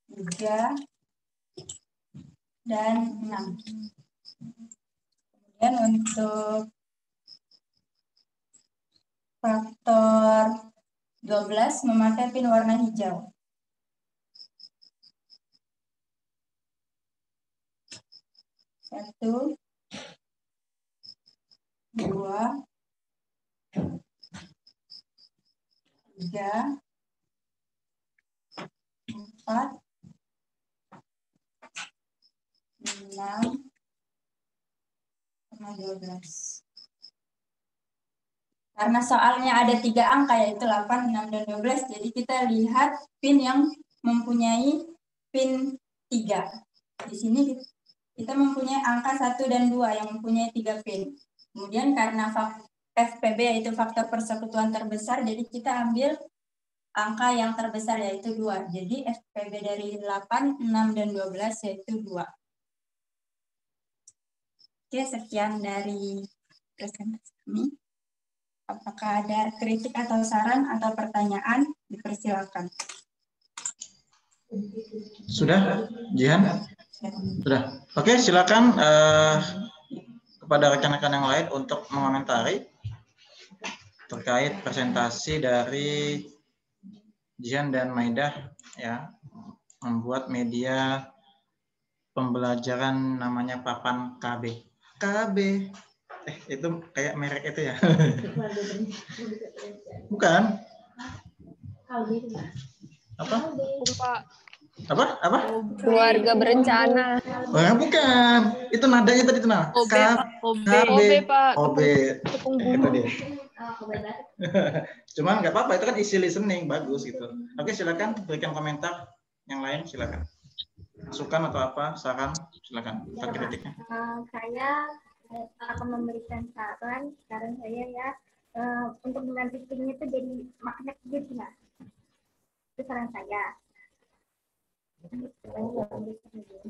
3, dan 6. Kemudian untuk faktor 12 memakai pin warna hijau. 1, 2, 3, 4, 6, 12. Karena soalnya ada 3 angka yaitu 8, 6, dan 12, jadi kita lihat pin yang mempunyai pin 3. Di sini kita mempunyai angka 1 dan 2 yang mempunyai 3 pin. Kemudian karena FPB yaitu faktor persekutuan terbesar, jadi kita ambil angka yang terbesar yaitu 2. Jadi FPB dari 8, 6, dan 12 yaitu 2. Oke, sekian dari presentasi kami. Apakah ada kritik atau saran atau pertanyaan? Dipersilakan. Sudah, Jihan? Sudah. Oke, silakan kepada rekan-rekan yang lain untuk mengomentari terkait presentasi dari Jihan dan Maidah ya, membuat media pembelajaran namanya Papan KB. KB. Itu kayak merek itu ya? Bukan? Apa? Apa? Keluarga berencana. Oh, bukan. Itu nadanya tadi tuh nah. OB, Pak. OB. Itu dia. Cuman nggak apa-apa, itu kan easy listening, bagus gitu. Oke, silakan berikan komentar yang lain, silakan. Masukan atau apa, saran, silakan. Kritiknya. Saya akan memberikan saran saya ya, untuk mengganti pinnya itu jadi magnet gitu ya. Itu saran saya.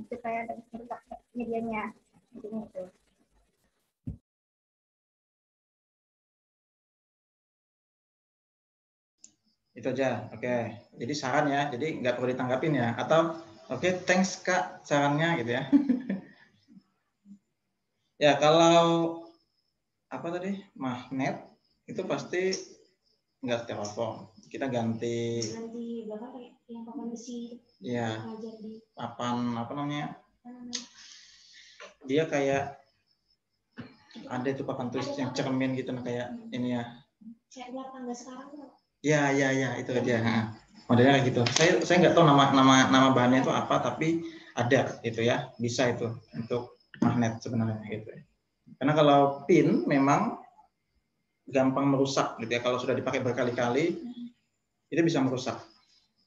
Supaya ada medianya. Itu. Itu aja, oke. Jadi saran ya, jadi nggak perlu ditanggapin ya. Atau oke, thanks Kak sarannya gitu ya. Ya kalau apa tadi magnet itu pasti nggak styrofoam. Kita ganti bahkan kayak yang papan besi. Ya, papan apa namanya? Dia kayak ada itu papan tulis yang cermin gitu, nah kayak ini ya. Ya, itu aja. Nah, modelnya kayak gitu. Saya nggak tahu nama bahannya itu apa, tapi ada itu ya, bisa itu untuk magnet sebenarnya gitu. Karena kalau pin memang gampang merusak gitu ya, kalau sudah dipakai berkali-kali itu bisa merusak.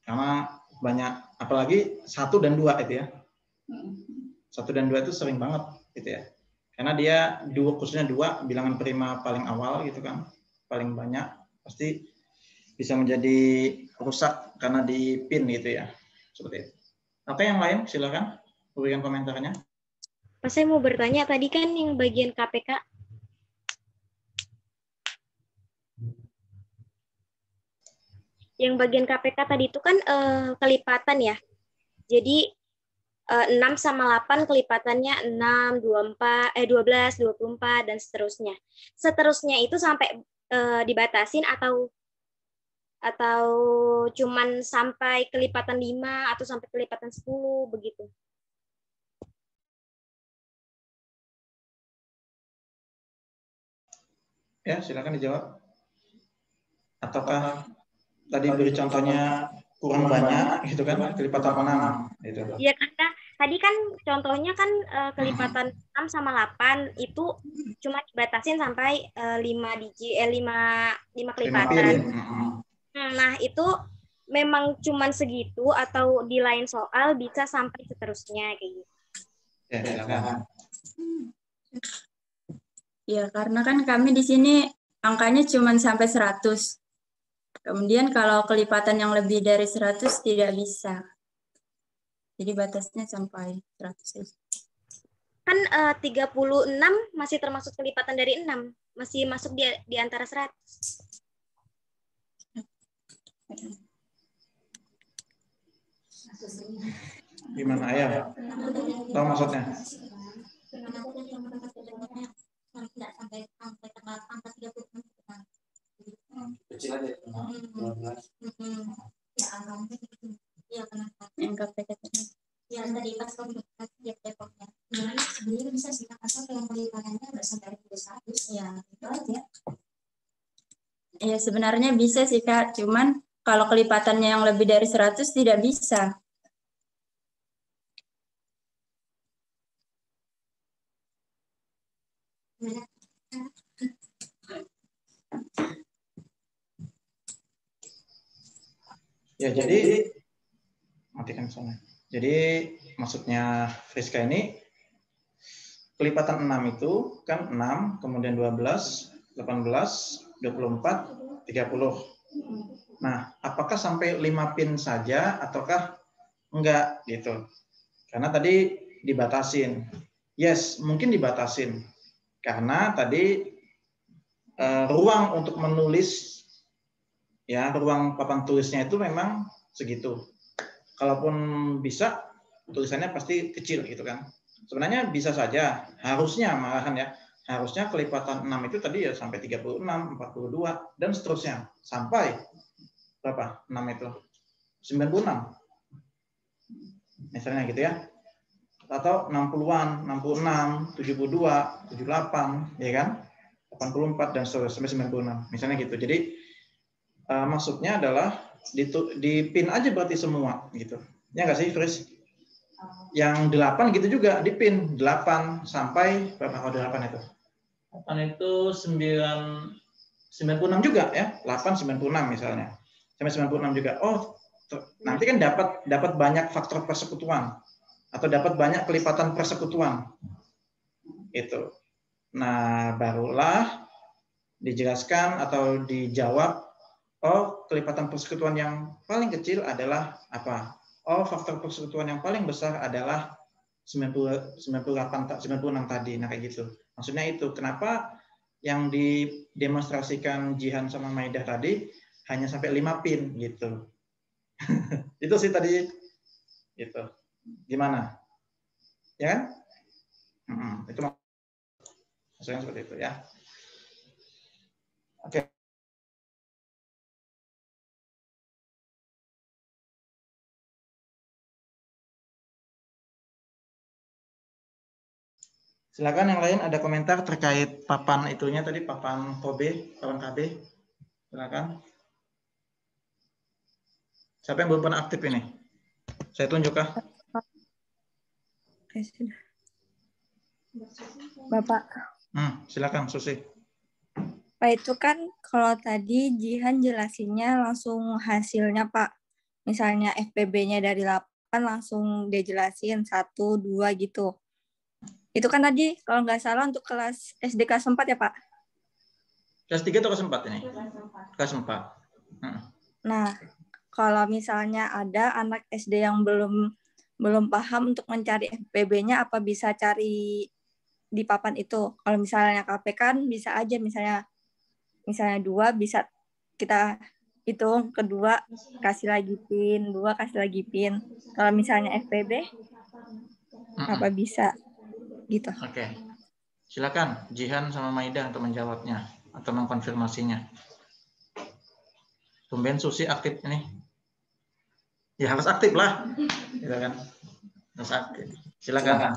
Karena banyak, apalagi 1 dan 2 itu ya. 1 dan 2 itu sering banget gitu ya. Karena dia khususnya 2 bilangan prima paling awal gitu kan, paling banyak, pasti bisa menjadi rusak karena di pin gitu ya. Seperti itu. Oke, yang lain silakan berikan komentarnya. Pak, saya mau bertanya tadi kan yang bagian KPK. Yang bagian KPK tadi itu kan kelipatan ya. Jadi 6 sama 8 kelipatannya 6, 24, 12, 24 dan seterusnya. Seterusnya itu sampai dibatasin atau cuman sampai kelipatan 5 atau sampai kelipatan 10 begitu. Ya, silakan dijawab. Ataukah tadi beri contohnya kurang banyak gitu kan, kelipatan 6 gitu. Iya, karena tadi kan contohnya kan kelipatan 6 sama 8 itu cuma dibatasin sampai 5 kelipatan. Nah, itu memang cuman segitu atau di lain soal bisa sampai seterusnya kayak gitu. Ya, silakan. Ya, karena kan kami di sini angkanya cuma sampai 100. Kemudian kalau kelipatan yang lebih dari 100 tidak bisa. Jadi batasnya sampai 100. Kan 36 masih termasuk kelipatan dari 6. Masih masuk di antara 100. Gimana ayah? Tahu maksudnya? Tidak sampai angka 36. Kecil aja. Ya, angka itu. Iya, kenapa? Angka ya, tadi pas kamu lihat depoknya. Sebenarnya bisa sih, asal yang kelipatannya nggak sampai 100. Ya, itu aja. Ya, sebenarnya bisa sih, Kak. Cuman kalau kelipatannya yang lebih dari 100 tidak bisa. Ya, jadi matikan sana. Jadi maksudnya Friska ini kelipatan 6 itu kan 6, kemudian 12, 18, 24, 30. Nah, apakah sampai 5 pin saja ataukah enggak gitu? Karena tadi dibatasin. Yes, mungkin dibatasin. Karena tadi ruang untuk menulis, ya ruang papan tulisnya itu memang segitu. Kalaupun bisa, tulisannya pasti kecil gitu kan. Sebenarnya bisa saja, harusnya malahan ya, harusnya kelipatan 6 itu tadi ya sampai 36, 42, dan seterusnya. Sampai berapa? 6 itu? 96. Misalnya gitu ya. Atau 60-an, 66, 72, 78, ya kan? 84 dan seterusnya sampai 96. Misalnya gitu. Jadi maksudnya adalah di pin aja berarti semua gitu. Ya nggak sih, Fris? Yang 8 gitu juga di pin 8 sampai berapa? Oh, 8 itu. 8 itu 96 juga ya. 8 96 misalnya. Sampai 96 juga. Oh, nanti kan dapat banyak faktor persekutuan atau dapat banyak kelipatan persekutuan. Itu. Nah, barulah dijelaskan atau dijawab, oh, kelipatan persekutuan yang paling kecil adalah apa? Oh, faktor persekutuan yang paling besar adalah 96 tadi. Nah, kayak gitu. Maksudnya itu, kenapa yang didemonstrasikan Jihan sama Maidah tadi hanya sampai 5 pin gitu. Itu sih tadi gitu. Gimana? Ya kan? Itu maksudnya seperti itu ya. Oke. Silakan yang lain ada komentar terkait papan itunya tadi, papan KB, papan KB. Silakan. Siapa yang belum pernah aktif ini? Saya tunjuk kah? Bapak. Silakan Susi. Pak, itu kan kalau tadi Jihan jelasinnya langsung hasilnya Pak. Misalnya FPB-nya dari 8 langsung dia jelasin 1, 2 gitu. Itu kan tadi kalau nggak salah untuk kelas SD kelas 4 ya Pak? Kelas 3 atau kelas 4 ini? Kelas 4. Nah, kalau misalnya ada anak SD yang belum paham untuk mencari FPB-nya, apa bisa cari di papan itu? Kalau misalnya KP kan bisa aja misalnya 2 bisa kita hitung, kedua kasih lagi pin, 2 kasih lagi pin. Kalau misalnya FPB apa bisa gitu? Oke. Silakan Jihan sama Maida untuk menjawabnya atau mengkonfirmasinya. Tumben Susi aktif ini. Ya harus aktif lah, gitu kan? Harus aktif. Silakan.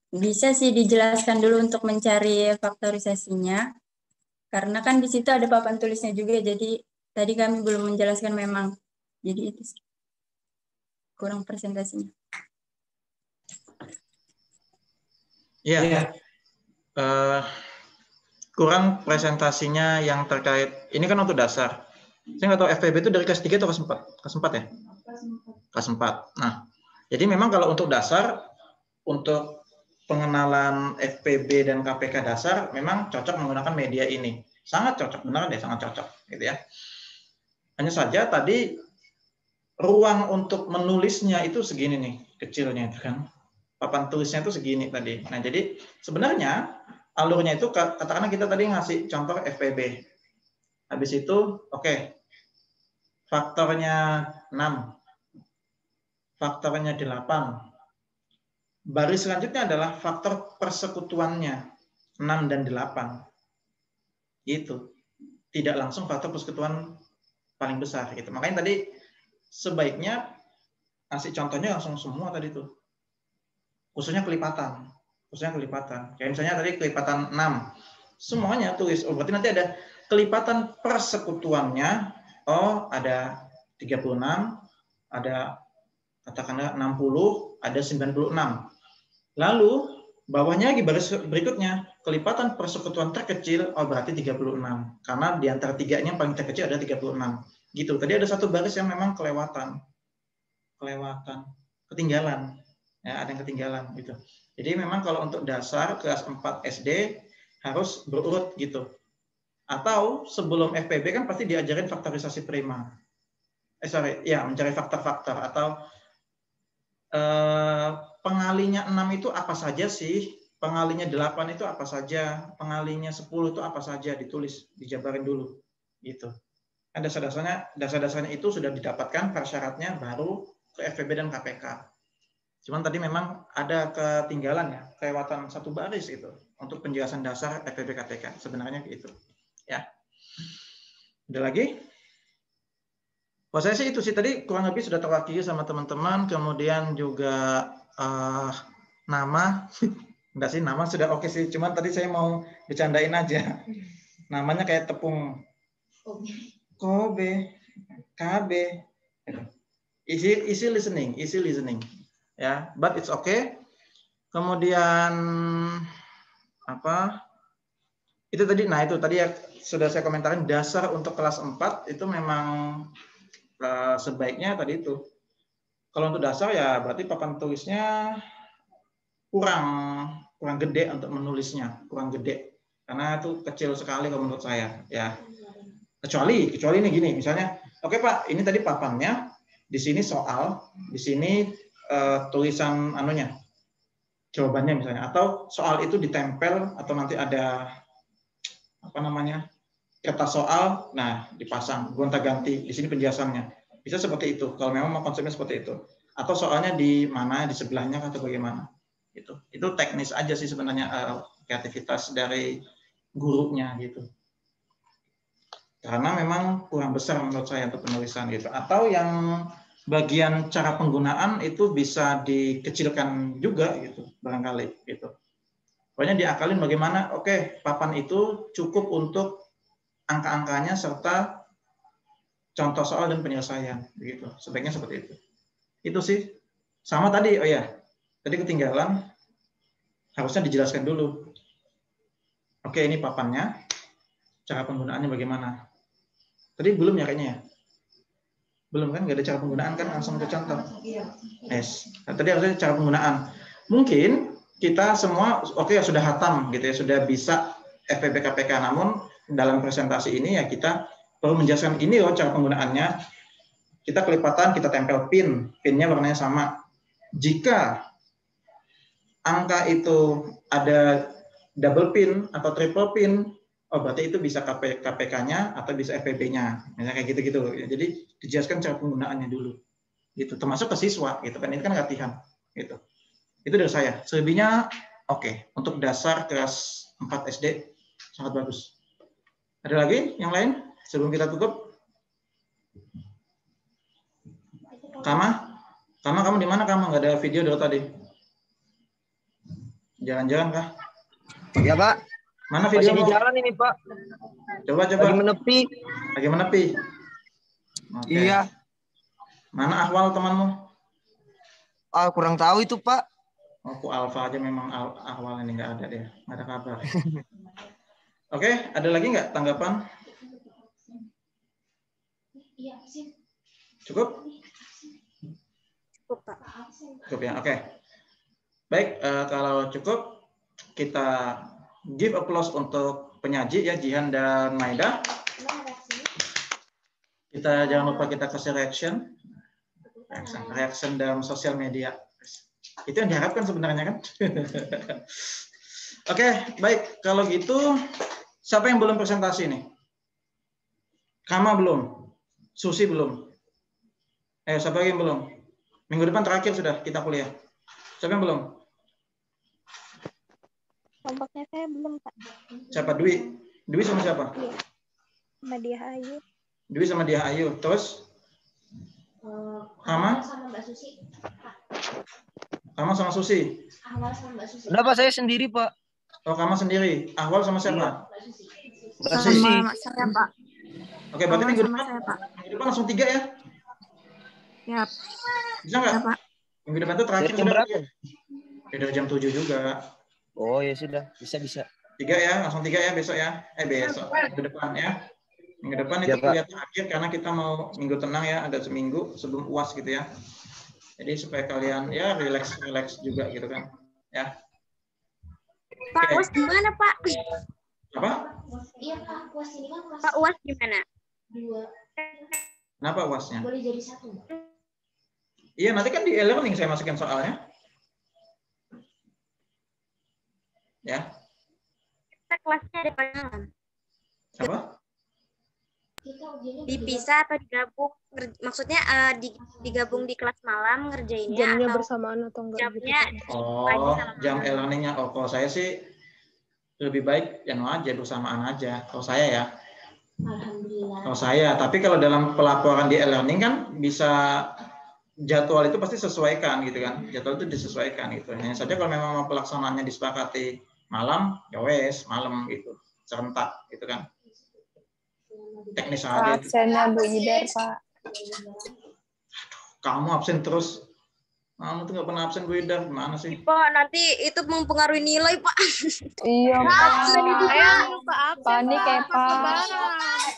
Bisa sih dijelaskan dulu untuk mencari faktorisasinya, karena kan di situ ada papan tulisnya juga. Jadi tadi kami belum menjelaskan memang. Jadi itu sih. Kurang presentasinya. Iya. Kurang presentasinya yang terkait, ini kan untuk dasar. Saya nggak tahu FPB itu dari kelas 3 atau kelas 4? Kelas 4 ya? Kelas 4. Nah, jadi memang kalau untuk dasar, untuk pengenalan FPB dan KPK dasar, memang cocok menggunakan media ini. Sangat cocok, benar deh, sangat cocok. Gitu ya. Hanya saja tadi, ruang untuk menulisnya itu segini nih, kecilnya itu kan. Papan tulisnya itu segini tadi. Nah, jadi sebenarnya alurnya itu katakanlah kita tadi ngasih contoh FPB. Habis itu oke. Faktornya 6. Faktornya 8. Baris selanjutnya adalah faktor persekutuannya 6 dan 8. Gitu. Tidak langsung faktor persekutuan paling besar gitu. Makanya tadi sebaiknya ngasih contohnya langsung semua tadi tuh. Khususnya kelipatan. Kayak misalnya tadi kelipatan 6. Semuanya tulis. Oh, berarti nanti ada kelipatan persekutuannya. Oh, ada 36, ada katakanlah 60, ada 96. Lalu bawahnya lagi baris berikutnya, kelipatan persekutuan terkecil, oh berarti 36. Karena di antara 3 ini yang paling terkecil ada 36. Gitu. Tadi ada satu baris yang memang ketinggalan. Ya, ada yang ketinggalan gitu. Jadi memang kalau untuk dasar kelas 4 SD harus berurut gitu. Atau sebelum FPB kan pasti diajarin faktorisasi prima. Mencari faktor-faktor atau pengalinya 6 itu apa saja sih? Pengalinya 8 itu apa saja? Pengalinya 10 itu apa saja? Ditulis, dijabarin dulu gitu. Kan dasar-dasarnya itu sudah didapatkan persyaratnya baru ke FPB dan KPK. Cuman tadi memang ada ketinggalan ya, kelewatan satu baris itu untuk penjelasan dasar FPB KTK. Sebenarnya gitu. Ya. Ada lagi? Kalau saya sih itu sih tadi kurang lebih sudah terwakili sama teman-teman. Kemudian juga nama, enggak sih nama sudah oke sih. Cuman tadi saya mau bercandain aja. Namanya kayak tepung. Kobe, KB. Easy listening. Ya, but it's okay. Kemudian apa? Itu tadi, nah itu tadi ya sudah saya komentarin dasar untuk kelas 4 itu memang sebaiknya tadi itu. Kalau untuk dasar ya berarti papan tulisnya kurang gede untuk menulisnya, kurang gede. Karena itu kecil sekali kalau menurut saya, ya. Kecuali ini gini, misalnya, oke Pak, ini tadi papannya, di sini soal, di sini tulisan anunya, jawabannya misalnya, atau soal itu ditempel atau nanti ada apa namanya kertas soal, nah dipasang gonta-ganti di sini penjelasannya, bisa seperti itu kalau memang mau konsepnya seperti itu, atau soalnya di mana, di sebelahnya atau bagaimana, itu teknis aja sih sebenarnya, kreativitas dari gurunya gitu, karena memang kurang besar menurut saya untuk penulisan gitu. Atau yang bagian cara penggunaan itu bisa dikecilkan juga gitu, barangkali gitu. Pokoknya diakalin bagaimana, oke, papan itu cukup untuk angka-angkanya serta contoh soal dan penyelesaian, begitu. Sebaiknya seperti itu. Itu sih. Sama tadi, oh ya, tadi ketinggalan, harusnya dijelaskan dulu. Oke, ini papannya, cara penggunaannya bagaimana. Tadi belum ya kayaknya ya? Belum kan, nggak ada cara penggunaan kan, langsung ke contoh. Yes. Nah, tadi harusnya cara penggunaan. Mungkin kita semua oke sudah hatam gitu ya, sudah bisa FPB KPK, namun dalam presentasi ini ya kita perlu menjelaskan ini loh cara penggunaannya. Kita kelipatan, kita tempel pin, pinnya warnanya sama. Jika angka itu ada double pin atau triple pin, oh berarti itu bisa KPK-nya atau bisa FPB-nya, misalnya kayak gitu-gitu. Jadi dijelaskan cara penggunaannya dulu, gitu. Termasuk ke siswa, gitu kan? Ini kan latihan, gitu. Itu dari saya. Selebihnya oke. Untuk dasar kelas 4 SD sangat bagus. Ada lagi yang lain sebelum kita tutup? Kama kamu di mana? Kamu nggak ada video dari tadi? Jalan-jalan kah? Ya Pak. Mana video? Masih di jalan ini Pak. Coba. Lagi menepi. Lagi menepi. Oke. Iya. Mana Ahwal temanmu? Ah, kurang tahu itu Pak. Aku Alfa aja memang Ahwal ini nggak ada dia, nggak ada kabar. Oke, ada lagi nggak tanggapan? Cukup? Cukup ya, oke. Baik, kalau cukup kita give applause untuk penyaji ya, Jihan dan Maida. Kita jangan lupa kita kasih reaction dalam sosial media. Itu yang diharapkan sebenarnya kan. Oke, baik. Kalau gitu, siapa yang belum presentasi nih? Kama belum? Susi belum? Siapa lagi yang belum? Minggu depan terakhir sudah kita kuliah. Siapa yang belum? Kelompoknya saya belum, Pak. Siapa? Dwi? Dwi sama siapa? Iya. Sama Dia Ayu. Dwi sama Dia Ayu. Terus? Kama? Sama Mbak Susi. Kama sama Susi? Ahwal sama Mbak Susi. Kenapa saya sendiri Pak? Oh, Kama sendiri. Ahwal sama siapa? Mbak Susi. Sama saya, Pak. Oke, berarti minggu Sama depan, saya, Pak. minggu depan langsung 3 ya? Yap. Bisa nggak? Ya, Pak. Minggu depan itu terakhir Jam sudah. berapa? Dari jam 7 juga. Oh ya sudah, bisa. 3 ya, langsung 3 ya besok ya. Besok, minggu depan ya. Minggu depan itu Ya, Pak. kuliah terakhir karena kita mau minggu tenang ya, ada seminggu sebelum UAS gitu ya. Jadi supaya kalian ya relax juga gitu kan. Ya. Pak UAS gimana Pak? Apa? Iya Pak, UAS ini kan kelas Pak UAS gimana? 2. Kenapa UASnya? Boleh jadi 1. Iya, nanti kan di e-learning saya masukin soalnya. Ya. Kita kelasnya ada malam. Apa? Dipisah atau digabung? Maksudnya digabung di kelas malam ngerjainnya Jamnya atau bersamaan atau enggak? jamnya Oh, jam e-learningnya. Oh, kalau saya sih lebih baik yang aja bersamaan aja. Kalau saya ya. Alhamdulillah. Kalau saya, tapi kalau dalam pelaporan di e-learning kan bisa jadwal itu pasti sesuaikan gitu kan. Jadwal itu disesuaikan gitu. Hanya saja kalau memang pelaksanaannya disepakati malam, ya wes malam gitu. Serentak gitu kan. Teknis aja. Absennya Bu Idar, Pak. Kamu absen terus. Kamu tuh nggak pernah absen, Bu Ida. Gimana sih? Pak, nanti itu mempengaruhi nilai, Pak. Iya, Pak. Ayo lupa apa? Panik ya, Pak.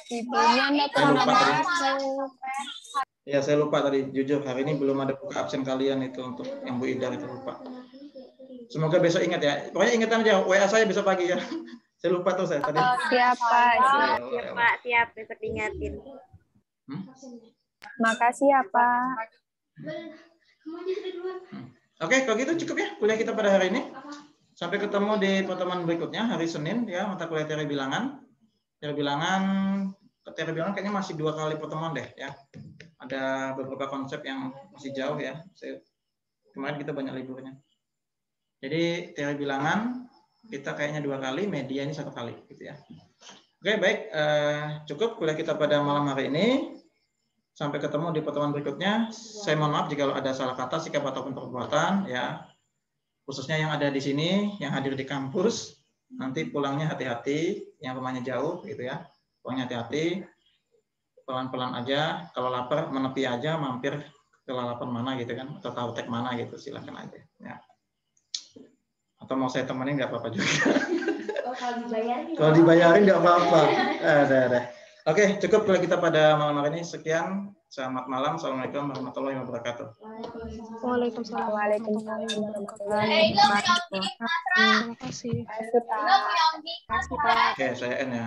Ibunya enggak pernah masuk. Ya, saya lupa tadi. Jujur, hari ini belum ada buka absen kalian itu untuk yang Bu Ida itu lupa. Semoga besok ingat ya. Pokoknya ingat aja, WA saya besok pagi ya. Saya lupa tuh saya tadi. Siap, Pak. Siap, Pak. Siap, besok diingatin. Makasih ya, Pak. Oke, kalau gitu cukup ya kuliah kita pada hari ini. Sampai ketemu di pertemuan berikutnya hari Senin ya, mata kuliah teori bilangan. Teori bilangan kayaknya masih 2 kali pertemuan deh ya. Ada beberapa konsep yang masih jauh ya. Kemarin kita banyak liburnya. Jadi teori bilangan kita kayaknya 2 kali, media ini 1 kali gitu ya. Oke, baik, cukup kuliah kita pada malam hari ini. Sampai ketemu di pertemuan berikutnya. Saya mohon maaf jika ada salah kata, sikap ataupun perbuatan ya. Khususnya yang ada di sini, yang hadir di kampus, nanti pulangnya hati-hati, yang rumahnya jauh gitu ya. Pulangnya hati-hati, pelan-pelan aja. Kalau lapar menepi aja, mampir ke lalapan mana gitu kan, atau Tautek mana gitu, silakan aja ya. Atau mau saya temenin nggak apa-apa juga. Kalau dibayarin nggak apa-apa. Ada. Oke, cukup kalau kita pada malam hari ini. Sekian. Selamat malam. Assalamualaikum warahmatullahi wabarakatuh. Waalaikumsalam warahmatullahi wabarakatuh. Terima kasih. Oke, saya N ya.